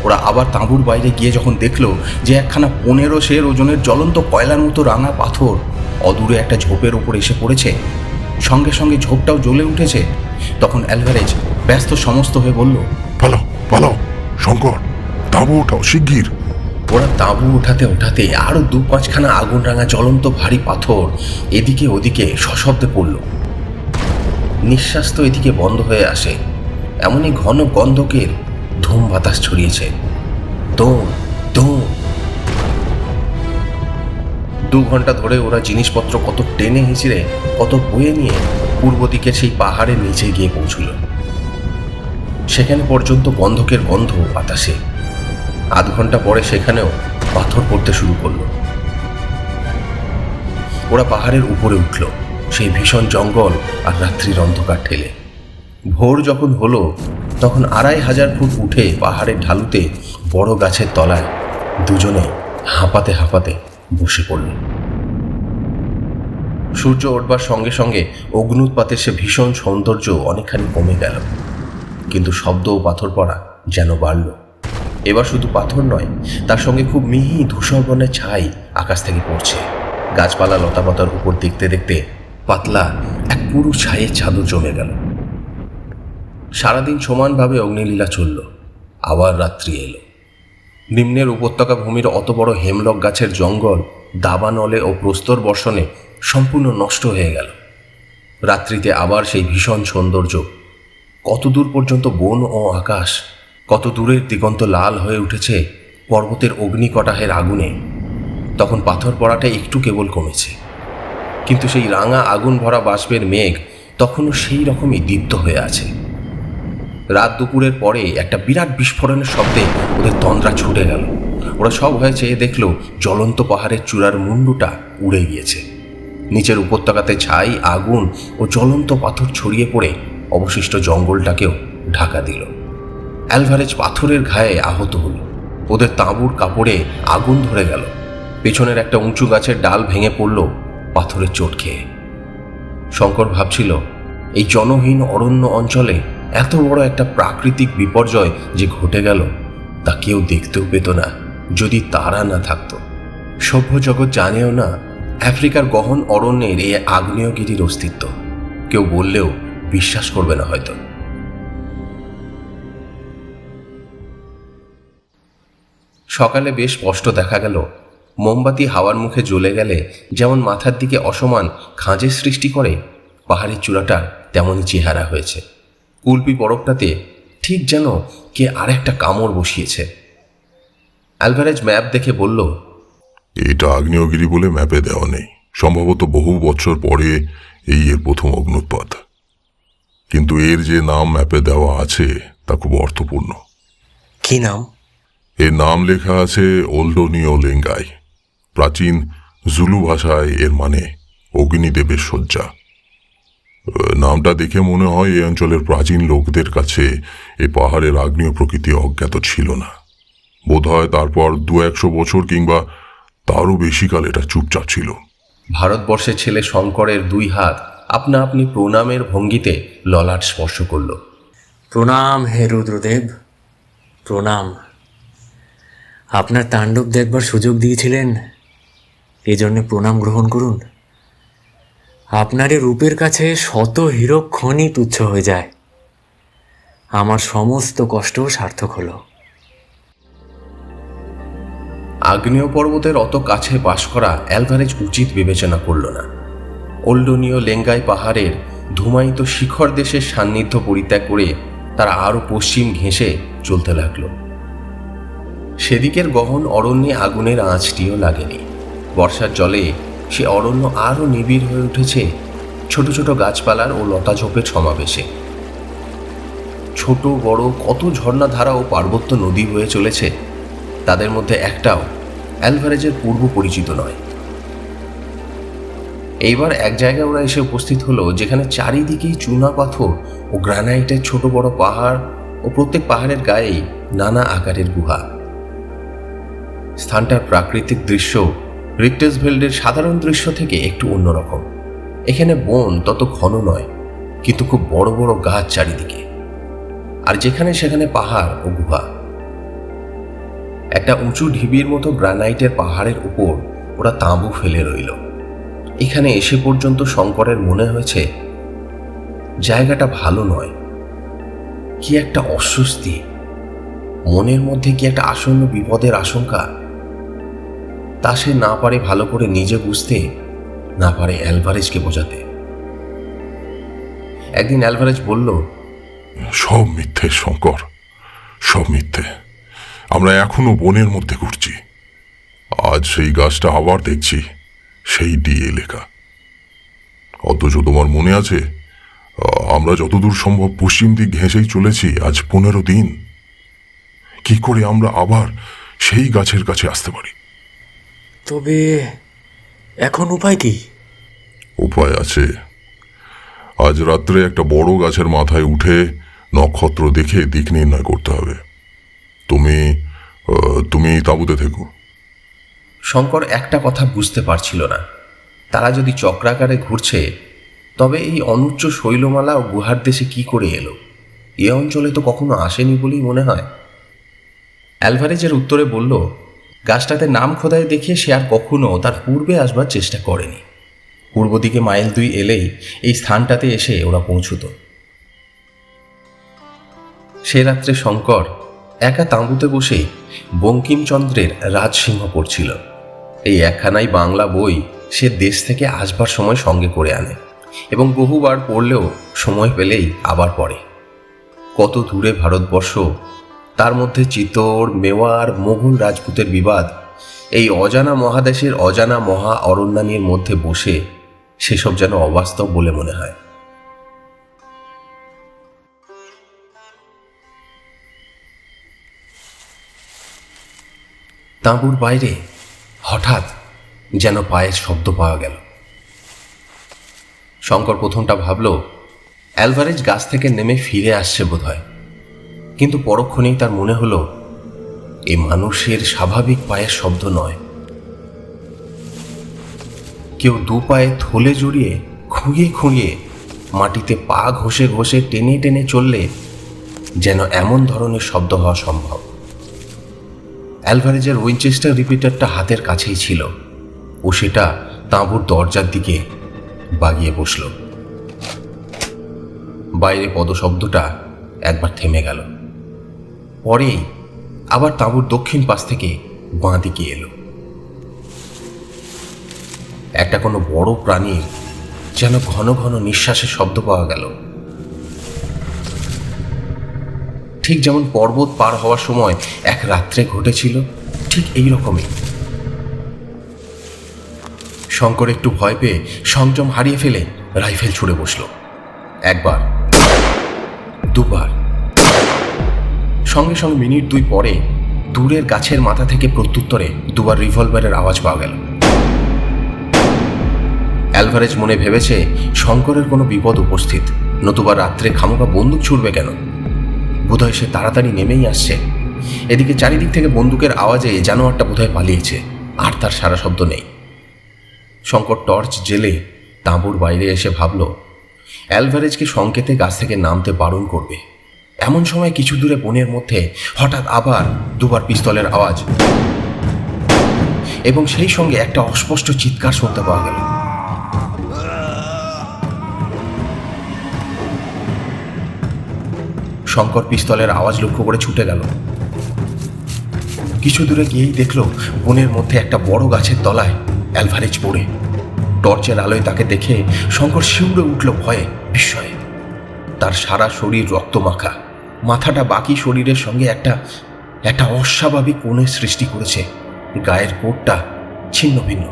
ওরা আবার তাঁবুর বাইরে গিয়ে যখন দেখলো যে একখানা 15 সের ওজনের জ্বলন্ত কয়লার মতো রাঙা পাথর অদূরে একটা ঝোপের ওপর এসে পড়েছে, সঙ্গে সঙ্গে ঝোপটাও জ্বলে উঠেছে, তখন অ্যালভারেজ ব্যস্ত সমস্ত হয়ে বলল, পালাও পালাও শঙ্কর, তাঁবু ওঠাও শিগগির। ওরা তাঁবু ওঠাতে ওঠাতে আরও 2-5খানা আগুন রাঙা জ্বলন্ত ভারী পাথর এদিকে ওদিকে সশব্দে পড়ল। নিঃশ্বাস তো এদিকে বন্ধ হয়ে আসে, এমনই ঘন গন্ধকের ধূম বাতাস ছড়িয়েছে। দৌড় দৌড়। 2 ঘন্টা ধরে ওরা জিনিসপত্র কত টেনে হিঁচড়ে কত বয়ে নিয়ে পূর্ব দিকের সেই পাহাড়ের নিচে গিয়ে পৌঁছল। সেখানে পর্যন্ত গন্ধকের গন্ধ বাতাসে। আধ ঘন্টা পরে সেখানেও পাথর পড়তে শুরু করলো। ওরা পাহাড়ের উপরে উঠল সেই ভীষণ জঙ্গল আর রাত্রির অন্ধকার ঠেলে। ভোর যখন হলো তখন 2500 ফুট উঠে পাহাড়ের ঢালুতে বড় গাছের তলায় দুজনে হাঁপাতে হাঁপাতে বসে পড়ল। সূর্য ওঠবার সঙ্গে সঙ্গে অগ্নুৎপাতের সে ভীষণ সৌন্দর্য অনেকখানি কমে গেল, কিন্তু শব্দ ও পাথর পড়া যেন বাড়ল। এবার শুধু পাথর নয়, তার সঙ্গে খুব মিহি ধূসর বর্ণের ছাই আকাশ থেকে পড়ছে। গাছপালা লতাপাতার উপর দেখতে দেখতে পাতলা এক পুরু ছায়ের চাদর জমে গেল। সারাদিন সমানভাবে অগ্নিলীলা চলল। আবার রাত্রি এলো। নিম্নের উপত্যকা ভূমির অত বড় হেমলক গাছের জঙ্গল দাবানলে ও প্রস্তর বর্ষণে সম্পূর্ণ নষ্ট হয়ে গেল। রাত্রিতে আবার সেই ভীষণ সৌন্দর্য। কত দূর পর্যন্ত বন ও আকাশ, কত দূরের দিগন্ত লাল হয়ে উঠেছে পর্বতের অগ্নিকটাহের আগুনে। তখন পাথর পড়াটা একটু কেবল কমেছে, কিন্তু সেই রাঙা আগুন ভরা বাষ্পের মেঘ তখনও সেই রকমই দীপ্ত হয়ে আছে। রাত দুপুরের পরে একটা বিরাট বিস্ফোরণের শব্দে ওদের তন্দ্রা ছুটে গেল। ওরা সব হয়ে চেয়ে দেখল জ্বলন্ত পাহাড়ের চূড়ার মুন্ডুটা উড়ে গিয়েছে। নিচের উপত্যকাতে ছাই, আগুন ও জ্বলন্ত পাথর ছড়িয়ে পড়ে অবশিষ্ট জঙ্গলটাকেও ঢাকা দিল। অ্যালভারেজ পাথরের ঘায়ে আহত হল। ওদের তাঁবুর কাপড়ে আগুন ধরে গেল। পেছনের একটা উঁচু গাছের ডাল ভেঙে পড়ল পাথরের চোট খেয়ে। শঙ্কর ভাবছিল, এই জনহীন অরণ্য অঞ্চলে এত বড় একটা প্রাকৃতিক বিপর্যয় যে ঘটে গেল তা কেউ দেখতেও পেত না যদি তারা না থাকতো। সভ্য জগৎ জানেও না আফ্রিকার গহন অরণ্যের এই আগ্নেয়গিরির অস্তিত্ব। কেউ বললেও বিশ্বাস করবে না হয়তো। সকালে বেশ স্পষ্ট দেখা গেল মোমবাতি হাওয়ার মুখে জ্বলে গেলে যেমন মাথার দিকে অসমান খাঁজের সৃষ্টি করে, পাহাড়ের চূড়াটার তেমনই চেহারা হয়েছে। কুলপি বরফটাতে ঠিক যেন কে আরেকটা কামড় বসিয়েছে। অ্যালভারেজ ম্যাপ দেখে বলল, এটা আগ্নেয়গিরি বলে ম্যাপে দেওয়া নেই। সম্ভবত বহু বছর পরে এর প্রথম অগ্নুৎপাত। কিন্তু এর যে নাম ম্যাপে দেওয়া আছে তা খুব অর্থপূর্ণ। কি নাম? এর নাম লেখা আছে ওল্ডোনিও লেঙ্গাই। প্রাচীন জুলু ভাষায় এর মানে অগ্নিদেবের শয্যা। নামটা দেখে মনে হয় এই অঞ্চলের প্রাচীন লোকদের কাছে এই পাহাড়ের আগ্নেয় প্রকৃতি অজ্ঞাত ছিল না। বোধহয় তারপর 200 বছর কিংবা তারও বেশিকাল এটা চুপচাপ ছিল। ভারতবর্ষের ছেলে শঙ্করের দুই হাত আপনা আপনি প্রণামের ভঙ্গিতে ললাট স্পর্শ করল। প্রণাম হে রুদ্রদেব, প্রণাম। আপনার তাণ্ডব দেখবার সুযোগ দিয়েছিলেন, এজন্য প্রণাম গ্রহণ করুন। আপনার এই রূপের কাছে শত হীরক খনি তুচ্ছ হয়ে যায়। আমার সমস্ত কষ্ট সার্থক হলো। আগ্নেয় পর্বতের অত কাছে বাস করা অ্যালভারেজ উচিত বিবেচনা করল না। ওল্ডোনিও লেঙ্গাই পাহাড়ের ধুমায়িত শিখর দেশের সান্নিধ্য পরিত্যাগ করে তারা আরও পশ্চিম ঘেঁষে চলতে লাগলো। সেদিকের গহন অরণ্যে আগুনের আঁচটিও লাগেনি। বর্ষার জলে সে অরণ্য আরও নিবিড় হয়ে উঠেছে ছোট ছোট গাছপালার ও লতাঝোপের সমাবেশে। ছোট বড় কত ঝর্ণাধারা ও পার্বত্য নদী বয়ে চলেছে, তাদের মধ্যে একটাও অ্যালভারেজের পূর্ব পরিচিত নয়। এইবার এক জায়গায় ওরা এসে উপস্থিত হলো যেখানে চারিদিকেই চুনা পাথর ও গ্রানাইটের ছোট বড় পাহাড় ও প্রত্যেক পাহাড়ের গায়েই নানা আকারের গুহা। স্থানটার প্রাকৃতিক দৃশ্য রিক্টেসভেল্ডের সাধারণ দৃশ্য থেকে একটু অন্যরকম। এখানে বন তত ঘন নয়, কিন্তু খুব বড় বড় গাছ চারিদিকে, আর যেখানে সেখানে পাহাড় ও গুহা। একটা উঁচু ঢিবির মতো গ্রানাইটের পাহাড়ের উপর ওরা তাঁবু ফেলে রইল। এখানে এসে পর্যন্ত শঙ্করের মনে হয়েছে জায়গাটা ভালো নয়। কি একটা অস্বস্তি, মনের মধ্যে কি একটা আসন্ন বিপদের আশঙ্কা। তা সে না পারে ভালো করে নিজে বুঝতে, না পারে অ্যালভারেজকে বোঝাতে। একদিন অ্যালভারেজ বলল, সব মিথ্যে শঙ্কর, সব মিথ্যে। আমরা এখনো বনের মধ্যে ঘুরছি। আজ সেই গাছটা আবার দেখছি, সেই ডিএ লেখা। অথচ তোমার মনে আছে আমরা যতদূর সম্ভব পশ্চিম দিক ঘেঁষেই চলেছি আজ 15 দিন। কি করে আমরা আবার সেই গাছের কাছে আসতে পারি? তবে এখন উপায় কি? উপায় আছে। আজ রাত্রে একটা বড় গাছের মাথায় উঠে নক্ষত্র দেখে দিক নির্ণয় করতে হবে। তুমি তাঁবুতে থেকো। শঙ্কর একটা কথা বুঝতে পারছিল না। তারা যদি চক্রাকারে ঘুরছে, তবে এই অনুচ্চ শৈলমালা ও গুহার দেশে কি করে এলো? এ অঞ্চলে তো কখনো আসেনি বলেই মনে হয়। অ্যালভারেজের উত্তরে বলল, গাছটাতে নাম খোদাই দেখিয়ে সে আর কখনো তার পূর্বে আসবার চেষ্টা করেনি। পূর্ব দিকে মাইল 2 এলেই এই স্থানটাতে এসে ওরা পৌঁছত। সে রাত্রে শঙ্কর একা তাঁবুতে বসে বঙ্কিমচন্দ্রের রাজসিংহ পড়ছিল। এই একখানাই বাংলা বই সে দেশ থেকে আসবার সময় সঙ্গে করে আনে এবং বহুবার পড়লেও সময় পেলেই আবার পড়ে। কত দূরে ভারতবর্ষ, তার মধ্যে চিত্তোর, মেওয়ার, মোগল রাজপুতের বিবাদ, এই অজানা মহাদেশের অজানা মহা অরণ্যানীর মধ্যে বসে সেসব যেন অবাস্তব বলে মনে হয়। তাঁবুর বাইরে হঠাৎ যেন পায়ের শব্দ পাওয়া গেল। শঙ্কর প্রথমটা ভাবল অ্যালভারেজ গাছ থেকে নেমে ফিরে আসছে বোধহয়, কিন্তু পরক্ষণেই তার মনে হলো এ মানুষের স্বাভাবিক পায়ের শব্দ নয়। কেউ দু পায়ে থলে জড়িয়ে খুঁড়িয়ে খুঁড়িয়ে মাটিতে পা ঘষে ঘষে টেনে টেনে চললে যেন এমন ধরনের শব্দ হওয়া সম্ভব। অ্যালভারেজের উইনচেস্টার রিপিটারটা হাতের কাছেই ছিল, ও সেটা তাঁবুর দরজার দিকে বাগিয়ে বসল। বাইরে পদশব্দটা একবার থেমে গেল, পরেই আবার তাঁবুর দক্ষিণ পাশ থেকে বাঁ দিকে এলো। একটা কোনো বড় প্রাণীর যেন ঘন ঘন নিঃশ্বাসের শব্দ পাওয়া গেল, ঠিক যেমন পর্বত পার হওয়ার সময় এক রাত্রে ঘটেছিল, ঠিক এই রকমই। শঙ্কর একটু ভয় পেয়ে সংযম হারিয়ে ফেলে রাইফেল ছুড়ে বসল। একবার, দুবার, সঙ্গে সঙ্গে মিনিট দুই পরে দূরের গাছের মাথা থেকে প্রত্যুত্তরে দুবার রিভলভারের আওয়াজ পাওয়া গেল। অ্যালভারেজ মনে ভেবেছে শঙ্করের কোনো বিপদ উপস্থিত, নতুবা রাত্রে খামোখা বন্দুক ছুড়বে কেন? বোধহয় সে তাড়াতাড়ি নেমেই আসছে। এদিকে চারিদিক থেকে বন্দুকের আওয়াজে জানোয়ারটা বোধহয় পালিয়েছে, আর তার সারা শব্দ নেই। শঙ্কর টর্চ জেলে তাঁবুর বাইরে এসে ভাবল অ্যালভারেজকে সংকেতে গাছ থেকে নামতে বারণ করবে। এমন সময় কিছু দূরে বনের মধ্যে হঠাৎ আবার দুবার পিস্তলের আওয়াজ, এবং সেই সঙ্গে একটা অস্পষ্ট চিৎকার শুনতে পাওয়া গেল। শঙ্কর পিস্তলের আওয়াজ লক্ষ্য করে ছুটে গেল। কিছু দূরে গিয়েই দেখল বনের মধ্যে একটা বড় গাছের তলায় অ্যালভারেজ পড়ে। টর্চের আলোয় তাকে দেখে শঙ্কর শিউরে উঠল ভয়ে, বিস্ময়ে। তার সারা শরীর রক্তমাখা, মাথাটা বাকি শরীরের সঙ্গে একটা অস্বাভাবিক কোণের সৃষ্টি করেছে, গায়ের কোটটা ছিন্ন ভিন্ন।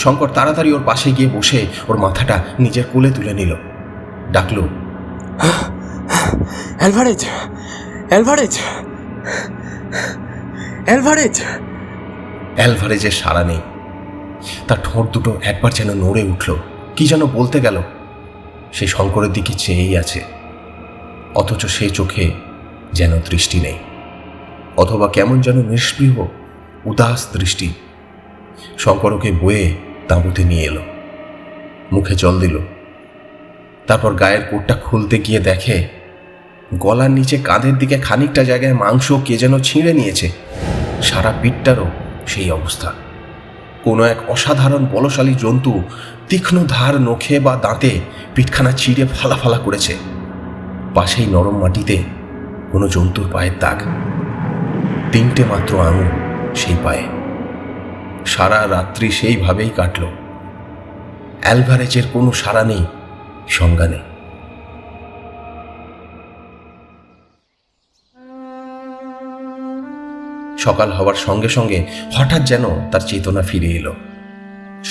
শঙ্কর তাড়াতাড়ি ওর পাশে গিয়ে বসে ওর মাথাটা নিজের কোলে তুলে নিল। ডাকল, অ্যালভারেজ, অ্যালভারেজ, অ্যালভারেজ। অ্যালভারেজের সাড়া নেই। তার ঠোঁট দুটো একবার যেন নড়ে উঠল, কি যেন বলতে গেল। সে শঙ্করের দিকে চেয়েই আছে, অথচ সে চোখে যেন দৃষ্টি নেই, অথবা কেমন যেন নিষ্পৃহ উদাস দৃষ্টি। শঙ্কর ওকে বয়ে তাঁবুতে নিয়ে এলো, মুখে জল দিল। তারপর গায়ের কোটটা খুলতে গিয়ে দেখে গলার নিচে কাঁধের দিকে খানিকটা জায়গায় মাংস কে যেন ছিঁড়ে নিয়েছে। সারা পিঠটারও সেই অবস্থা। কোনো এক অসাধারণ বলশালী জন্তু তীক্ষ্ণ ধার নখে বা দাঁতে পিঠখানা চিড়ে ফালা ফালা করেছে। পাশেই নরম মাটিতে কোনো জন্তুর পায়ের দাগ, 3টে মাত্র আঙুল সেই পায়ে। সারা রাত্রি সেইভাবেই কাটল। অ্যালভারেজের কোনো সাড়া নেই, সংজ্ঞা নেই। সকাল হওয়ার সঙ্গে সঙ্গে হঠাৎ যেন তার চেতনা ফিরে এলো।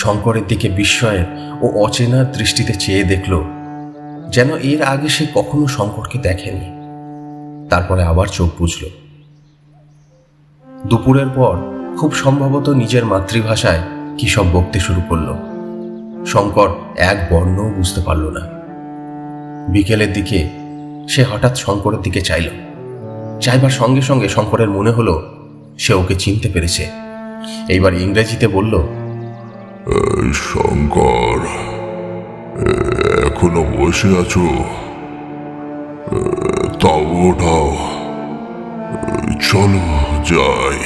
শঙ্করের দিকে বিস্ময়ের ও অচেনার দৃষ্টিতে চেয়ে দেখল, যেন এর আগে সে কখনো শঙ্করকে দেখেনি। তারপরে আবার চোখ বুজল। দুপুরের পর খুব সম্ভবত নিজের মাতৃভাষায় কি সব বকতে শুরু করল। শঙ্কর এক বর্ণও বুঝতে পারল না। বিকেলের দিকে সে হঠাৎ শঙ্করের দিকে চাইল। চাইবার সঙ্গে সঙ্গে শঙ্করের মনে হলো সে ওকে চিনতে পেরেছে। এইবার ইংরেজিতে বলল, শঙ্কর, এখনো বসে আছো? তাও ওঠাও, চলো যাই।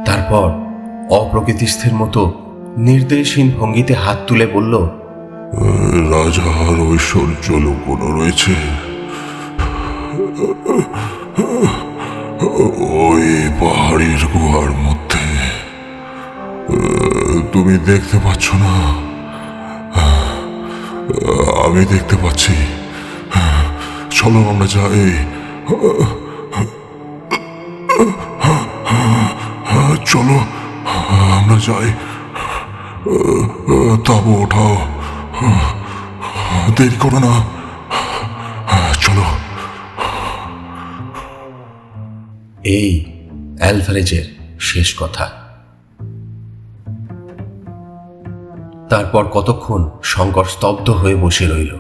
তারপর অপ্রকৃতিস্থের মতো নির্দেশহীন ভঙ্গিতে হাত তুলে বলল, রাজার ঐশ্বর্য লুকোনো রয়েছে ওই পাহাড়ির গুহার মধ্যে। তুমি দেখতে পাচ্ছ না? আমি দেখতে পাচ্ছি। চলো আমরা যাই। চলো আমরা যাই। তাবু ওঠাও, দেরি করো না, চলো। এই অ্যালভারেজের শেষ কথা। তারপর কতক্ষণ শঙ্কর স্তব্ধ হয়ে বসে রইল।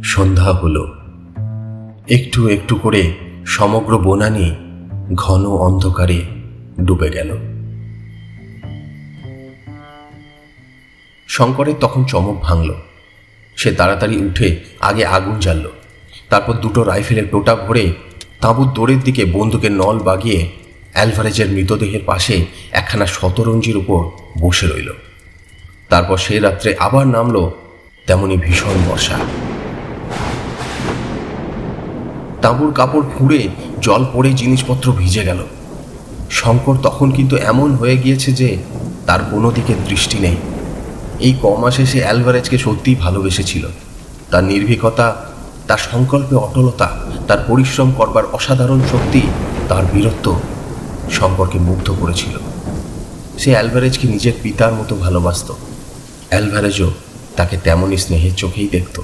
সন্ধ্যা হলো। একটু একটু করে সমগ্র বনানী ঘন অন্ধকারে ডুবে গেল। শঙ্করের তখন চমক ভাঙল। সে তাড়াতাড়ি উঠে আগে আগুন জ্বালল, তারপর দুটো রাইফেলের টোটা ভরে তাঁবুর দোরের দিকে বন্দুকের নল বাগিয়ে অ্যালভারেজের মৃতদেহের পাশে একখানা শতরঞ্জির উপর বসে রইল। তারপর সেই রাত্রে আবার নামল তেমনি ভীষণ বর্ষা। তাঁবুর কাপড় ফুঁড়ে জল পড়ে জিনিসপত্র ভিজে গেল। শঙ্কর তখন কিন্তু এমন হয়ে গিয়েছে যে তার কোনো দিকে দৃষ্টি নেই। এই কমাসে সে অ্যালভারেজকে সত্যিই ভালোবেসেছিল। তার নির্ভীকতা, তার সংকল্পে অটলতা, তার পরিশ্রম করবার অসাধারণ শক্তি, তার বীরত্ব শঙ্করকে মুগ্ধ করেছিল। সে অ্যালভারেজকে নিজের পিতার মতো ভালোবাসত। অ্যালভারেজও তাকে তেমনই স্নেহের চোখেই দেখত।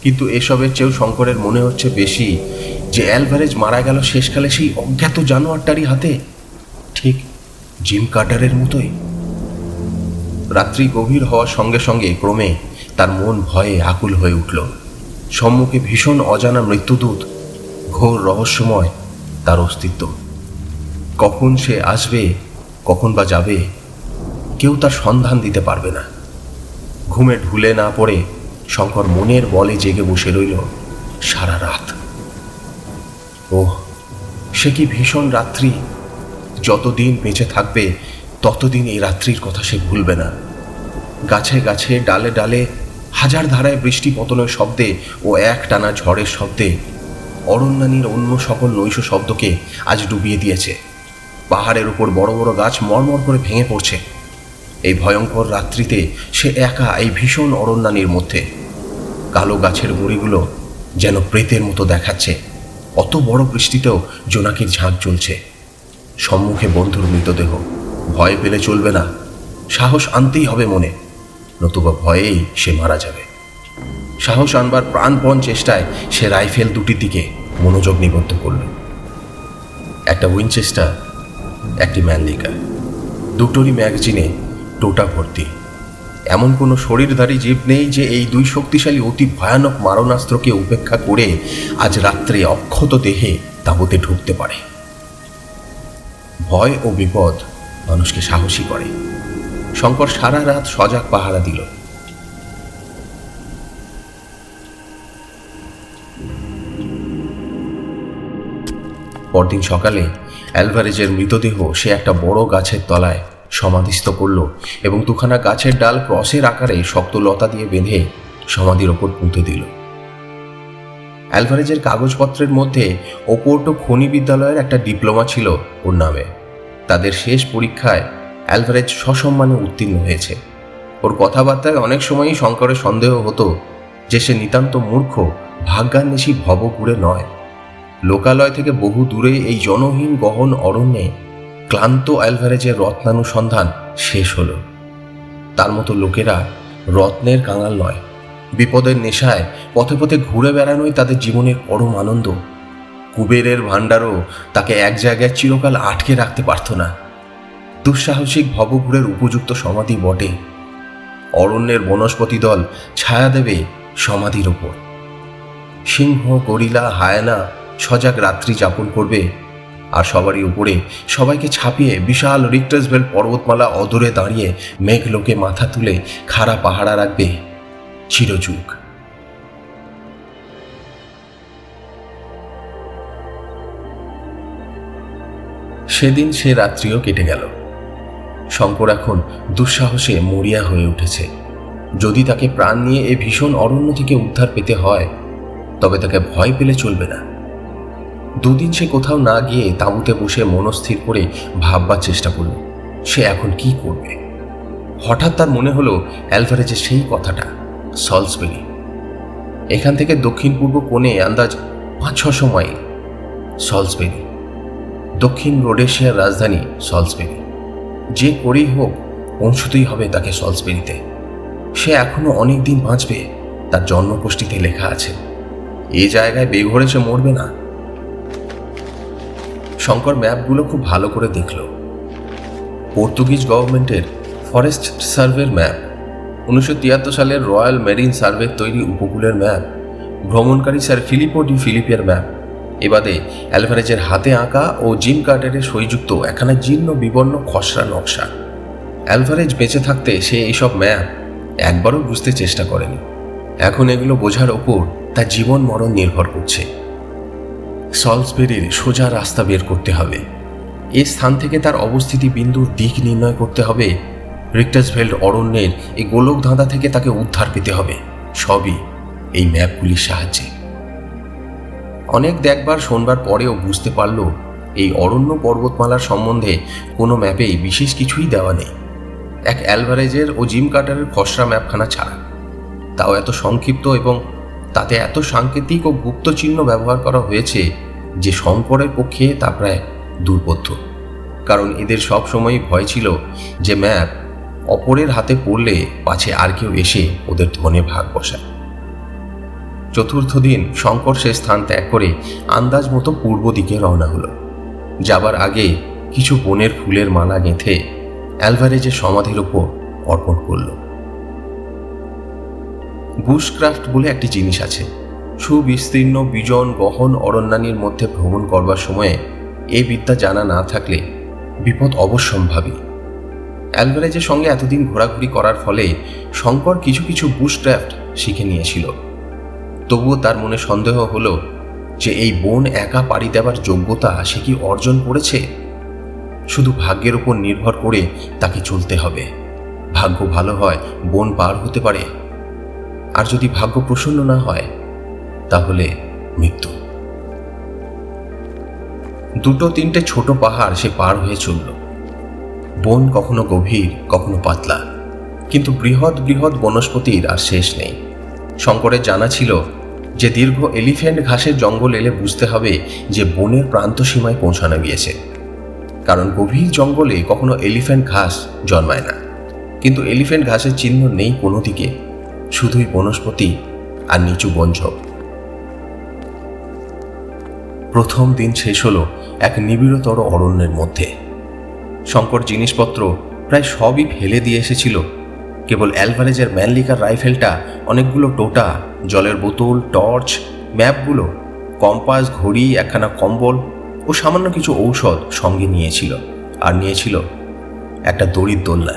কিন্তু এসবের চেয়েও শঙ্করের মনে হচ্ছে বেশি যে অ্যালভারেজ মারা গেল শেষকালে সেই অজ্ঞাত জানোয়ারটারই হাতে, ঠিক জিম কার্টারের মতোই। রাত্রি গভীর হওয়ার সঙ্গে সঙ্গে ক্রমে তার মন ভয়ে আকুল হয়ে উঠল। সম্মুখে ভীষণ অজানা মৃত্যুদূত, ঘোর রহস্যময় তার অস্তিত্ব। কখন সে আসবে, কখন বা যাবে, কেউ তার সন্ধান দিতে পারবে না। ঘুমে ঢুলে না পড়ে শঙ্কর মনের বলে জেগে বসে রইল সারা রাত। ওহ, সে কি ভীষণ রাত্রি! যতদিন বেঁচে থাকবে ততদিন এই রাত্রির কথা সে ভুলবে না। গাছে গাছে, ডালে ডালে, হাজার ধারায় বৃষ্টি পতনের শব্দে ও এক টানা ঝড়ের শব্দে অরণ্যানীর অন্য সকল নৈশ শব্দকে আজ ডুবিয়ে দিয়েছে। পাহাড়ের উপর বড় বড় গাছ মরমর করে ভেঙে পড়ছে। এই ভয়ঙ্কর রাত্রিতে সে একা এই ভীষণ অরণ্যানীর মধ্যে। কালো গাছের গুঁড়িগুলো যেন প্রেতের মতো দেখাচ্ছে। অত বড় বৃষ্টিতেও জোনাকির ঝাঁক চলছে। সম্মুখে বন্ধুর মৃতদেহ। ভয় পেলে চলবে না, সাহস আনতেই হবে মনে, নতুবা ভয়েই সে মারা যাবে। সাহস আনবার প্রাণপণ চেষ্টায় সে রাইফেল দুটির দিকে মনোযোগ নিবদ্ধ করল। একটা উইনচেস্টার, একটি ম্যানলিকা, দুটোরই ম্যাগাজিনে টোটা ভর্তি। এমন কোনো শরীরধারী জীব নেই যে এই দুই শক্তিশালী অতি ভয়ানক মারণাস্ত্রকে উপেক্ষা করে আজ রাত্রে অক্ষত দেহে তাঁবুতে ঢুকতে পারে। ভয় ও বিপদ মানুষকে সাহসী করে। শঙ্কর সারা রাত সজাগ পাহারা দিল। পরদিন সকালে অ্যালভারেজের মৃতদেহ সে একটা বড় গাছের তলায় সমাধিস্থ করল এবং দুখানা গাছের ডাল ক্রসের আকারে শক্ত লতা দিয়ে বেঁধে সমাধির ওপর পুঁতে দিল। অ্যালভারেজের কাগজপত্রের মধ্যে ওপোর্টো খনি বিদ্যালয়ের একটা ডিপ্লোমা ছিল ওর নামে। তাদের শেষ পরীক্ষায় অ্যালভারেজ সসম্মানে উত্তীর্ণ হয়েছে। ওর কথাবার্তায় অনেক সময়ই শঙ্করের সন্দেহ হতো যে সে নিতান্ত মূর্খ, ভাগ্যান্বেষী ভবঘুরে নয়। লোকালয় থেকে বহু দূরে এই জনহীন গহন অরণ্যে ক্লান্ত অ্যালভারেজের রত্নানুসন্ধান শেষ হলো। তার মতো লোকেরা রত্নের কাঙাল নয়। বিপদের নেশায় পথে পথে ঘুরে বেড়ানোই তাদের জীবনের পরম আনন্দ। কুবেরের ভাণ্ডারও তাকে এক জায়গায় চিরকাল আটকে রাখতে পারত না। দুঃসাহসিক ভবঘুরের উপযুক্ত সমাধি বটে। অরণ্যের বনস্পতি দল ছায়া দেবে সমাধির ওপর। সিংহ, গরিলা, হায়না সজাগ রাত্রি যাপন করবে, আর সবারই উপরে সবাইকে ছাপিয়ে বিশাল রিক্টার্সভেল পর্বতমালা অদূরে দাঁড়িয়ে মেঘলোকে মাথা তুলে খাড়া পাহারা রাখবে চিরযুগ। সেদিন সে রাত্রিও কেটে গেল। শঙ্কর এখন দুঃসাহসে মরিয়া হয়ে উঠেছে। যদি তাকে প্রাণ নিয়ে এ ভীষণ অরণ্য থেকে উদ্ধার পেতে হয়, তবে তাকে ভয় পেলে চলবে না। দুদিন সে কোথাও না গিয়ে তাঁবুতে বসে মনস্থির করে ভাববার চেষ্টা করল সে এখন কি করবে। হঠাৎ তার মনে হলো অ্যালভারেজের সেই কথাটা, সলসবেরি। এখান থেকে দক্ষিণ পূর্ব কোণে আন্দাজ 500-600 মাইল। সলসবেরি, দক্ষিণ রোডেশিয়ার রাজধানী সলসবেরি। যে করেই হোক পৌঁছতেই হবে তাকে সলসবেরিতে। সে এখনো অনেক দিন বাঁচবে, তার জন্মকুষ্ঠিতে লেখা আছে। এই জায়গায় বেঘরে সে মরবে না। শঙ্কর ম্যাপগুলো খুব ভালো করে দেখল। পর্তুগিজ গভর্নমেন্টের ফরেস্ট সার্ভের ম্যাপ, 1973 সালের রয়্যাল মেরিন সার্ভের তৈরি উপকূলের ম্যাপ, ভ্রমণকারী স্যার ফিলিপো ডি ফিলিপের ম্যাপ, এবাদে অ্যালভারেজের হাতে আঁকা ও জিম কার্টারের সইযুক্ত একখানা জীর্ণ বিবর্ণ খসড়া নকশা। অ্যালভারেজ বেঁচে থাকতে সে এইসব ম্যাপ একবারও বুঝতে চেষ্টা করেনি। এখন এগুলো বোঝার ওপর তার জীবন মরণ নির্ভর করছে। সলসবেরির সোজা রাস্তা বের করতে হবে। এই স্থান থেকে তার অবস্থিতি বিন্দুর দিক নির্ণয় করতে হবে। রিক্টাসভেল্ড অরণ্যের এই গোলক ধাঁধা থেকে তাকে উদ্ধার পেতে হবে, সবই এই ম্যাপগুলির সাহায্যে। অনেক দেখবার শোনবার পরেও বুঝতে পারল এই অরণ্য পর্বতমালার সম্বন্ধে কোনো ম্যাপেই বিশেষ কিছুই দেওয়া নেই, এক অ্যালভারেজের ও জিম কার্টারের খসড়া ম্যাপখানা ছাড়া। তাও এত সংক্ষিপ্ত এবং তাতে এত সাংকেতিক ও গুপ্ত চিহ্ন ব্যবহার করা হয়েছে যে শঙ্করের পক্ষে তা প্রায় দুর্বোধ্য। কারণ এদের সব সময়ই ভয় ছিল যে ম্যাপ অপরের হাতে পড়লে পাছে আর কেউ এসে ওদের ধনে ভাগ বসায়। চতুর্থ দিন শঙ্কর সে স্থান ত্যাগ করে আন্দাজ মতো পূর্ব দিকে রওনা হলো। যাবার আগে কিছু বনের ফুলের মালা গেঁথে অ্যালভারেজের সমাধির ওপর অর্পণ করল। বুশক্রাফট বলে একটি জিনিস আছে। সুবিস্তীর্ণ বিজন গহন অরণ্যানীর মধ্যে ভ্রমণ করবার সময়ে এই বিদ্যা জানা না থাকলে বিপদ অবশ্যম্ভাবী। অ্যালভারেজের সঙ্গে এতদিন ঘোরাঘুরি করার ফলে শঙ্কর কিছু কিছু বুশক্রাফট শিখে নিয়েছিল। তবুও তার মনে সন্দেহ হলো যে এই বন একা পাড়ি দেবার যোগ্যতা সে কি অর্জন করেছে। শুধু ভাগ্যের উপর নির্ভর করে তাকে চলতে হবে। ভাগ্য ভালো হয় বন পার হতে পারে, আর যদি ভাগ্য প্রসন্ন না হয় তাহলে মৃত্যু। 2-3টে ছোট পাহাড় সে পার হয়ে চলল। বন কখনো গভীর, কখনো পাতলা, কিন্তু বৃহৎ বৃহৎ বনস্পতির আর শেষ নেই। শঙ্করের জানা ছিল যে দীর্ঘ এলিফ্যান্ট ঘাসের জঙ্গল এলে বুঝতে হবে যে বনের প্রান্ত সীমায় পৌঁছানো গিয়েছে। কারণ গভীর জঙ্গলে কখনো এলিফ্যান্ট ঘাস জন্মায় না, কিন্তু এলিফ্যান্ট ঘাসের চিহ্ন নেই কোনো দিকে, শুধুই বনস্পতি আর নিচু বনঝোপ। প্রথম দিন শেষ হলো এক নিবিড়তর অরণ্যের মধ্যে। শঙ্কর জিনিসপত্র প্রায় সবই ফেলে দিয়ে এসেছিল। কেবল অ্যালভারেজের ম্যানলিকার রাইফেলটা, অনেকগুলো টোটা, জলের বোতল, টর্চ, ম্যাপগুলো, কম্পাস, ঘড়ি, একখানা কম্বল ও সামান্য কিছু ঔষধ সঙ্গে নিয়েছিল। আর নিয়েছিল একটা দড়ির দোলনা।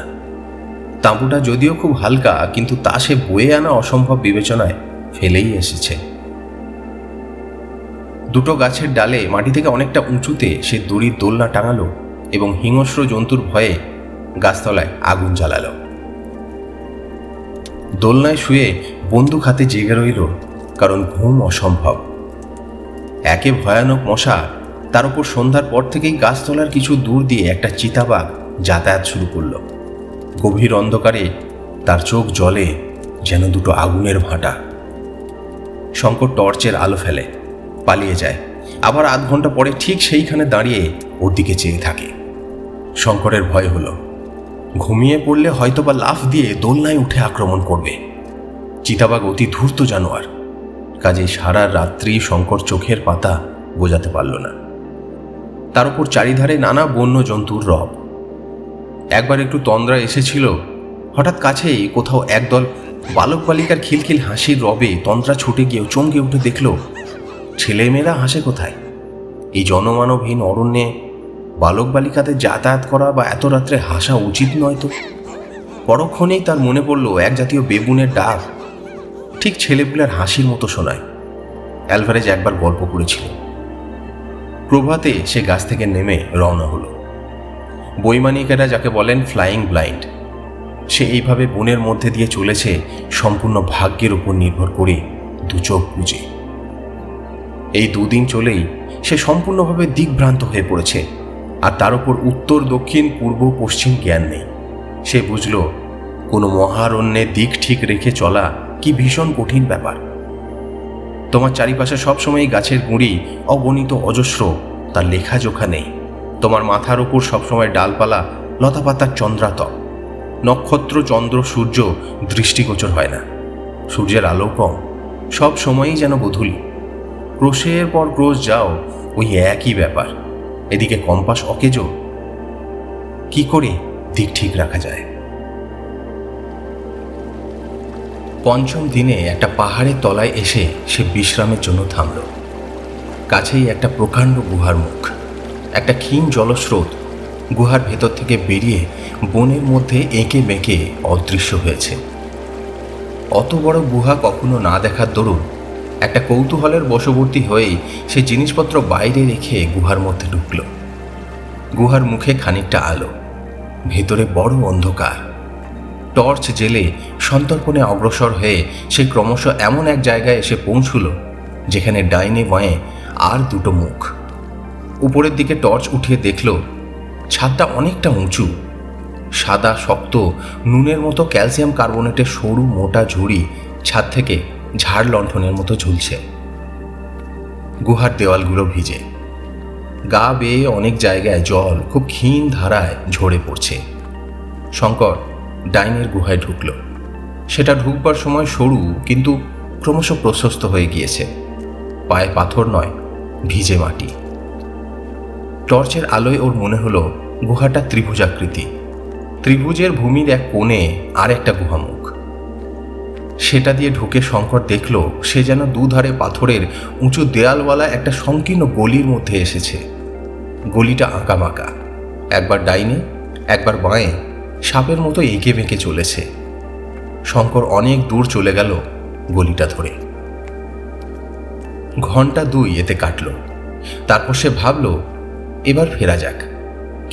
তাঁবুটা যদিও খুব হালকা, কিন্তু তা সে বয়ে আনা অসম্ভব বিবেচনায় ফেলেই এসেছে। দুটো গাছের ডালে মাটি থেকে অনেকটা উঁচুতে সে দড়ির দোলনা টাঙালো এবং হিংস্র জন্তুর ভয়ে গাছতলায় আগুন জ্বালালো। দোলনায় শুয়ে বন্দুক হাতে জেগে রইল, কারণ ঘুম অসম্ভব। একে ভয়ানক মশা, তার উপর সন্ধ্যার পর থেকেই গাছতলার কিছু দূর দিয়ে একটা চিতাবাঘ যাতায়াত শুরু করল। গভীর অন্ধকারে তার চোখ জ্বলে যেন দুটো আগুনের ভাঁটা। শঙ্কর টর্চের আলো ফেলে, পালিয়ে যায়, আবার আধ ঘন্টা পরে ঠিক সেইখানে দাঁড়িয়ে ওর দিকে চেয়ে থাকে। শঙ্করের ভয় হলো ঘুমিয়ে পড়লে হয়তোবা লাফ দিয়ে দোলনায় উঠে আক্রমণ করবে। চিতাবাঘ অতি ধূর্ত জানোয়ার, কাজে সারা রাত্রি শঙ্কর চোখের পাতা বোঝাতে পারল না। তার উপর চারিধারে নানা বন্য জন্তুর রব। একবার একটু তন্দ্রা এসেছিল, হঠাৎ কাছেই কোথাও একদল বালক বালিকার খিলখিল হাসির রবে তন্দ্রা ছুটে গিয়েও চমকে উঠে দেখল ছেলেমেয়েরা হাসে কোথায়। এই জনমানবহীন অরণ্যে বালক বালিকাদের যাতায়াত করা বা এত রাত্রে হাসা উচিত নয় তো। পরক্ষণেই তার মনে পড়ল এক জাতীয় বেবুনের ডাক, ঠিক ছেলেপুলার হাসির মতো শোনায়। অ্যালভারেজ একবার গল্প করেছিল। প্রভাতে সে গাছ থেকে নেমে রওনা হলো। বৈমানিকেরা যাকে বলেন ফ্লাইং ব্লাইন্ড, সে এইভাবে বনের মধ্যে দিয়ে চলেছে সম্পূর্ণ ভাগ্যের উপর নির্ভর করে, দু চোখ বুজে। এই দুদিন চলেই সে সম্পূর্ণভাবে দিকভ্রান্ত হয়ে পড়েছে, আর তার উপর উত্তর, দক্ষিণ, পূর্ব, পশ্চিম জ্ঞান নেই। সে বুঝল কোনো মহারণ্যে দিক ঠিক রেখে চলা কি ভীষণ কঠিন ব্যাপার। তোমার চারিপাশে সবসময় গাছের গুঁড়ি অগণিত অজস্র, তার লেখাজোখা নেই। তোমার মাথার উপর সবসময় ডালপালা, লতাপাতার চন্দ্রাতপ। নক্ষত্র, চন্দ্র, সূর্য দৃষ্টিগোচর হয় না। সূর্যের আলো কম, সব সময়ই যেন গোধূলি। ক্রোশের পর ক্রোশ যাও, ওই একই ব্যাপার। এদিকে কম্পাস অকেজো, কি করে দিক ঠিক রাখা যায়? পঞ্চম দিনে একটা পাহাড়ের তলায় এসে সে বিশ্রামের জন্য থামল। কাছেই একটা প্রকাণ্ড গুহার মুখ, একটা ক্ষীণ জলস্রোত গুহার ভেতর থেকে বেরিয়ে বনের মধ্যে এঁকে বেঁকে অদৃশ্য হয়েছে। অত বড় গুহা কখনো না দেখার দরুন একটা কৌতূহলের বশবর্তী হয়েই সে জিনিসপত্র বাইরে রেখে গুহার মধ্যে ঢুকল। গুহার মুখে খানিকটা আলো, ভেতরে বড় অন্ধকার। টর্চ জেলে সন্তর্পণে অগ্রসর হয়ে সে ক্রমশ এমন এক জায়গায় এসে পৌঁছল যেখানে ডাইনে বাঁয়ে আর দুটো মুখ। উপরের দিকে টর্চ উঠিয়ে দেখল ছাদটা অনেকটা উঁচু। সাদা শক্ত নুনের মতো ক্যালসিয়াম কার্বনেটের সরু মোটা ঝুড়ি ছাদ থেকে ঝাড় লণ্ঠনের মতো ঝুলছে। গুহার দেওয়ালগুলো ভিজে, গা বেয়ে অনেক জায়গায় জল খুব ক্ষীণ ধারায় ঝরে পড়ছে। শঙ্কর ডাইনের গুহায় ঢুকল। সেটা ঢুকবার সময় সরু, কিন্তু ক্রমশ প্রশস্ত হয়ে গিয়েছে। পায়ে পাথর নয়, ভিজে মাটি। টর্চের আলোয় ওর মনে হলো গুহাটা ত্রিভুজাকৃতি। ত্রিভুজের ভূমির এক কোণে আর একটা গুহামুখ। সেটা দিয়ে ঢুকে শঙ্কর দেখল সে যেন দুধারে পাথরের উঁচু দেয়ালওয়ালা একটা সংকীর্ণ গলির মধ্যে এসেছে। গলিটা আঁকাবাঁকা, একবার ডাইনে একবার বাঁয়ে সাপের মতো এঁকে বেঁকে চলেছে। শঙ্কর অনেক দূর চলে গেল গলিটা ধরে। ঘন্টা 2 এতে কাটল। তারপর সে ভাবল এবার ফেরা যাক,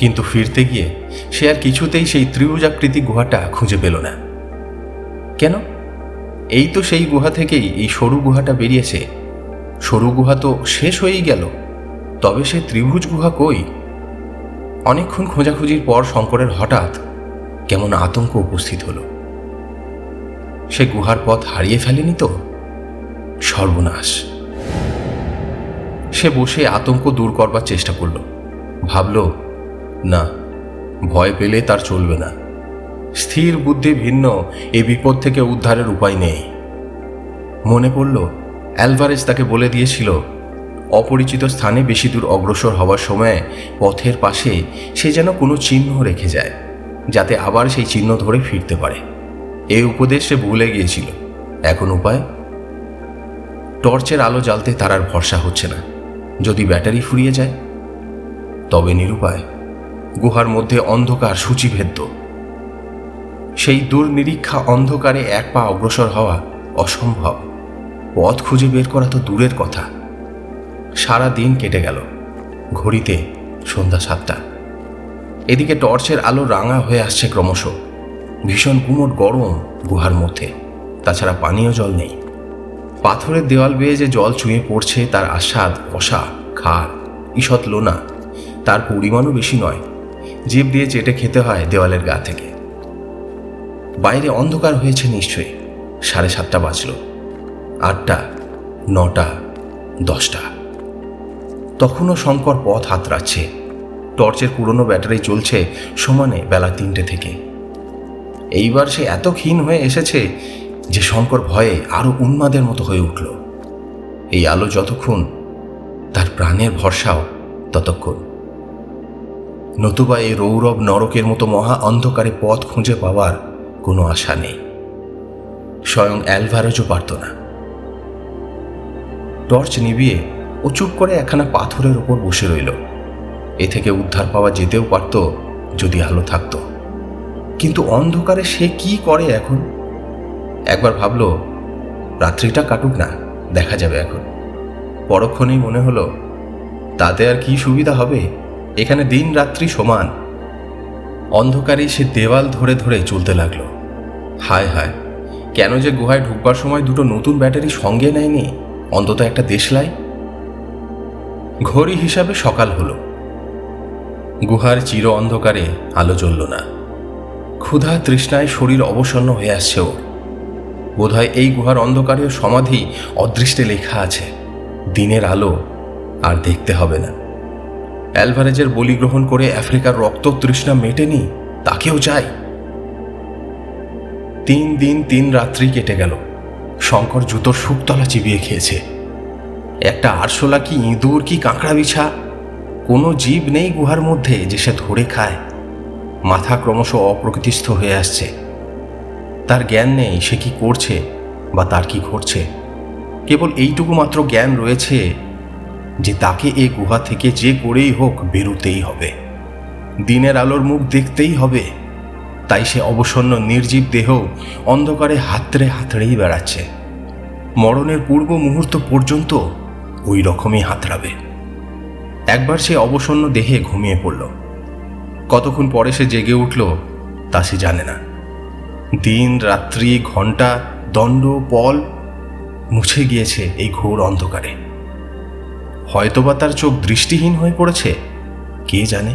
কিন্তু ফিরতে গিয়ে সে আর কিছুতেই সেই ত্রিভুজাকৃতি গুহাটা খুঁজে পেল না। কেন? এই তো সেই গুহা থেকেই এই সরু গুহাটা বেরিয়েছে। সরু গুহা তো শেষ হয়েই গেল, তবে সে ত্রিভুজ গুহা কই? অনেকক্ষণ খোঁজাখুঁজির পর শঙ্করের হঠাৎ কেমন আতঙ্ক উপস্থিত হলো। সে গুহার পথ হারিয়ে ফেলেনি তো? সর্বনাশ! সে বসে আতঙ্ক দূর করবার চেষ্টা করল। ভাবল, না, ভয় পেলে তার চলবে না। স্থির বুদ্ধি ভিন্ন এই বিপদ থেকে উদ্ধারের উপায় নেই। মনে পড়ল অ্যালভারেজ তাকে বলে দিয়েছিল অপরিচিত স্থানে বেশি দূর অগ্রসর হওয়ার সময় পথের পাশে সে যেন কোনো চিহ্ন রেখে যায়, যাতে আবার সেই চিহ্ন ধরে ফিরতে পারে। এই উপদেশ সে ভুলে গিয়েছিল। এখন উপায়? টর্চের আলো জ্বালতে তার আর ভরসা হচ্ছে না। যদি ব্যাটারি ফুরিয়ে যায়? তবে নিরুপায়। গুহার মধ্যে অন্ধকার সূচিভেদ্য। সেই দুর্নিরীক্ষা অন্ধকারে এক পা অগ্রসর হওয়া অসম্ভব। পথ খুঁজে বের করা তো দূরের কথা। সারা দিন কেটে গেল। ঘড়িতে সন্ধ্যা 7টা। এদিকে টর্চের আলো রাঙা হয়ে আসছে ক্রমশ। ভীষণ গুমোট গরম গুহার মধ্যে, তাছাড়া পানীয় জল নেই। পাথরের দেওয়াল বেয়ে যে জল চুঁয়ে পড়ছে তার আস্বাদ কষা, খার, ঈষৎ লোনা। তার পরিমাণও বেশি নয়, জিভ দিয়ে চেটে খেতে হয় দেওয়ালের গা থেকে। বাইরে অন্ধকার হয়েছে নিশ্চয়ই। 7:30 বাজল। 8টা, 9টা, 10টা। তখনও শঙ্কর পথ হাতড়াচ্ছে। টর্চের পুরনো ব্যাটারি চলছে সমানে বেলা 3টে থেকে। এইবার সে এত ক্ষীণ হয়ে এসেছে যে শঙ্কর ভয়ে আরো উন্মাদের মতো হয়ে উঠল। এই আলো যতক্ষণ, তার প্রাণের ভরসাও ততক্ষণ। নতুবা এই রৌরব নরকের মতো মহা অন্ধকারে পথ খুঁজে পাওয়ার কোনো আশা নেই। স্বয়ং অ্যালভারেজও পারত না। টর্চ নিভিয়ে ও চুপ করে একখানা পাথরের ওপর বসে রইল। এ থেকে উদ্ধার পাওয়া যেতেও পারত যদি আলো থাকত, কিন্তু অন্ধকারে সে কি করে এখন? একবার ভাবল রাত্রিটা কাটুক না, দেখা যাবে এখন। পরক্ষণেই মনে হলো তাতে আর কি সুবিধা হবে, এখানে দিন রাত্রি সমান। অন্ধকারে সে দেওয়াল ধরে ধরে চলতে লাগলো। হায় হায়, কেন যে গুহায় ঢুকবার সময় দুটো নতুন ব্যাটারি সঙ্গে নেয়নি, অন্তত একটা দেশলাই। ঘড়ি হিসাবে সকাল হলো। গুহার চির অন্ধকারে আলো জ্বলল না। ক্ষুধা তৃষ্ণায় শরীর অবসন্ন হয়ে আসছে ওর। বোধহয় এই গুহার অন্ধকারের সমাধি অদৃষ্টে লেখা আছে, দিনের আলো আর দেখতে হবে না। অ্যালভারেজের বলি গ্রহণ করে আফ্রিকার রক্ত তৃষ্ণা মেটেনি, তাকেও চাই। 3 দিন 3 রাত্রি কেটে গেল। শঙ্কর জুতোর শুকতলা চিবিয়ে খেয়েছে। একটা আরশোলা কি ইঁদুর কি কাঁকড়া বিছা, কোনো জীব নেই গুহার মধ্যে যে সে ধরে খায়। মাথা ক্রমশ অপ্রকৃতিস্থ হয়ে আসছে। তার জ্ঞান নেই সে কি করছে বা তার কি ঘটছে। কেবল এইটুকু মাত্র জ্ঞান রয়েছে যে তাকে এ গুহা থেকে যে করেই হোক বেরোতেই হবে, দিনের আলোর মুখ দেখতেই হবে। তাই সে অবসন্ন নির্জীব দেহ অন্ধকারে হাতড়ে হাতড়েই বেড়াচ্ছে। মরণের পূর্ব মুহূর্ত পর্যন্ত ওই রকমই হাতড়াবে। একবার সে অবসন্ন দেহে ঘুমিয়ে পড়ল। কতক্ষণ পরে সে জেগে উঠল তা সে জানে না। দিন রাত্রি ঘন্টা দণ্ড পল মুছে গিয়েছে এই ঘোর অন্ধকারে। হয়তোবা তার চোখ দৃষ্টিহীন হয়ে পড়েছে, কে জানে।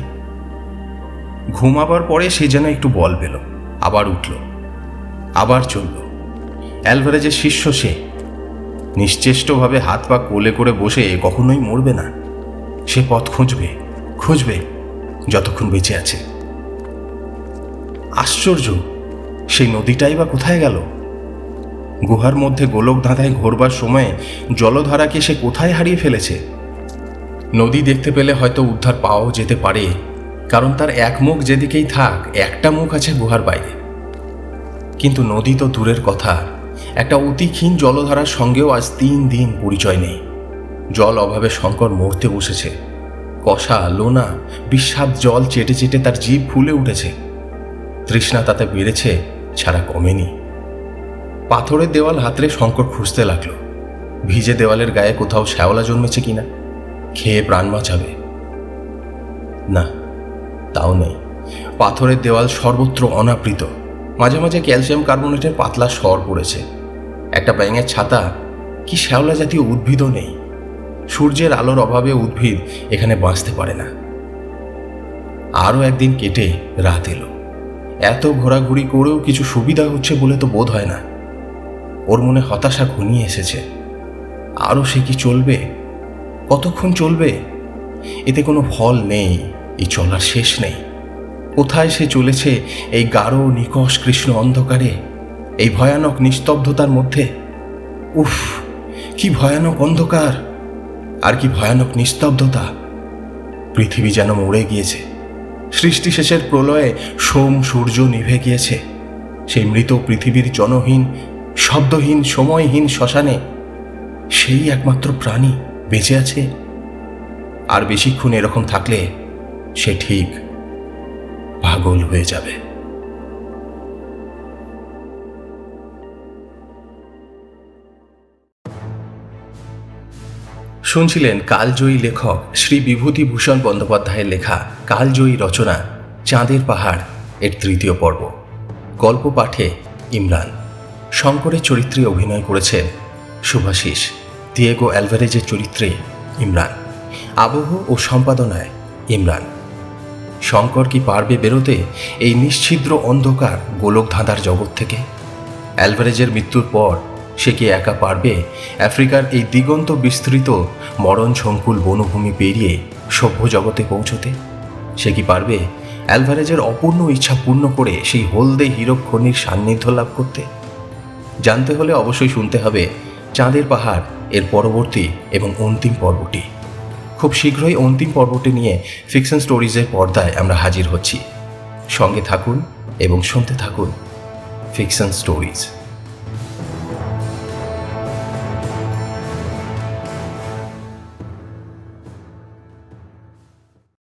ঘুমাবার পরে সে যেন একটু বল পেল, আবার উঠল, আবার চলল। অ্যালভারেজের শিষ্য সে, নিশ্চেষ্টভাবে হাত পা কোলে করে বসে কখনোই মরবে না। সে পথ খুঁজবে খুঁজবে যতক্ষণ বেঁচে আছে। আশ্চর্য, সেই নদীটাই বা কোথায় গেল? গুহার মধ্যে গোলক ধাঁধায় ঘোরবার সময়ে জলধারাকে সে কোথায় হারিয়ে ফেলেছে? নদী দেখতে পেলে হয়তো উদ্ধার পাওয়াও যেতে পারে, কারণ তার এক মুখ যেদিকেই থাক, একটা মুখ আছে গুহার বাইরে। কিন্তু নদী তো দূরের কথা, একটা অতি ক্ষীণ জলধারার সঙ্গেও আজ 3 দিন পরিচয় নেই। জল অভাবে শঙ্কর মরতে বসেছে। কষা লোনা বিস্বাদ জল চেটে চেটে তার জিভ ফুলে উঠেছে। তৃষ্ণা তাতে বেড়েছে, ছাড়া কমেনি। পাথরের দেওয়াল হাতড়ে শঙ্কর খুঁজতে লাগলো, ভিজে দেওয়ালের গায়ে কোথাও শ্যাওলা জন্মেছে কিনা, খেয়ে প্রাণ বাঁচাবে। না, তাও নেই। পাথরের দেওয়াল সর্বত্র অনাবৃত। মাঝে মাঝে ক্যালসিয়াম কার্বনেটের পাতলা স্বর পড়েছে। একটা ব্যাঙের ছাতা কি শ্যাওলা জাতীয় উদ্ভিদও নেই। সূর্যের আলোর অভাবে উদ্ভিদ এখানে বাঁচতে পারে না। আরও একদিন কেটে রাত এলো। এত ঘোরাঘুরি করেও কিছু সুবিধা হচ্ছে বলে তো বোধ হয় না। ওর মনে হতাশা ঘনিয়ে এসেছে। আরও সে কি চলবে? কতক্ষণ চলবে? এতে কোনো ফল নেই, এই চলার শেষ নেই। কোথায় সে চলেছে এই গাঢ় নিকষ কৃষ্ণ অন্ধকারে, এই ভয়ানক নিস্তব্ধতার মধ্যে? উফ, কি ভয়ানক অন্ধকার আর কি ভয়ানক নিস্তব্ধতা! পৃথিবী যেন মরে গিয়েছে। সৃষ্টি শেষের প্রলয়ে সোম সূর্য নিভে গিয়েছে। সেই মৃত পৃথিবীর জনহীন শব্দহীন সময়হীন শ্মশানে সেই একমাত্র প্রাণী বেঁচে আছে। আর বেশিক্ষণ এরকম থাকলে সে ঠিক পাগল হয়ে যাবে। শুনছিলেন কালজয়ী লেখক শ্রী বিভূতিভূষণ বন্দ্যোপাধ্যায়ের লেখা কালজয়ী রচনা চাঁদের পাহাড় এর 3য় পর্ব। গল্প পাঠে ইমরান। শঙ্করের চরিত্রে অভিনয় করেছেন শুভাশিস। দিয়েগো অ্যালভারেজের চরিত্রে ইমরান। আবহ ও সম্পাদনায় ইমরান। শঙ্কর কি পারবে বেরোতে এই নিশ্ছিদ্র অন্ধকার গোলক ধাঁধার জগৎ থেকে? অ্যালভারেজের মৃত্যুর পর সে কি একা পারবে আফ্রিকার এই দিগন্ত বিস্তৃত মরণ সংকুল বনভূমি পেরিয়ে সভ্য জগতে পৌঁছতে? সে কি পারবে অ্যালভারেজের অপূর্ণ ইচ্ছা পূর্ণ করে সেই হলদে হীরক খনির সান্নিধ্য লাভ করতে? জানতে হলে অবশ্যই শুনতে হবে চাঁদের পাহাড় এর পরবর্তী এবং অন্তিম পর্বটি। খুব শীঘ্রই অন্তিম পর্বটি নিয়ে ফিকশন স্টোরিজের পর্দায় আমরা হাজির হচ্ছি। সঙ্গে থাকুন এবং শুনতে থাকুন ফিকশন স্টোরিজ।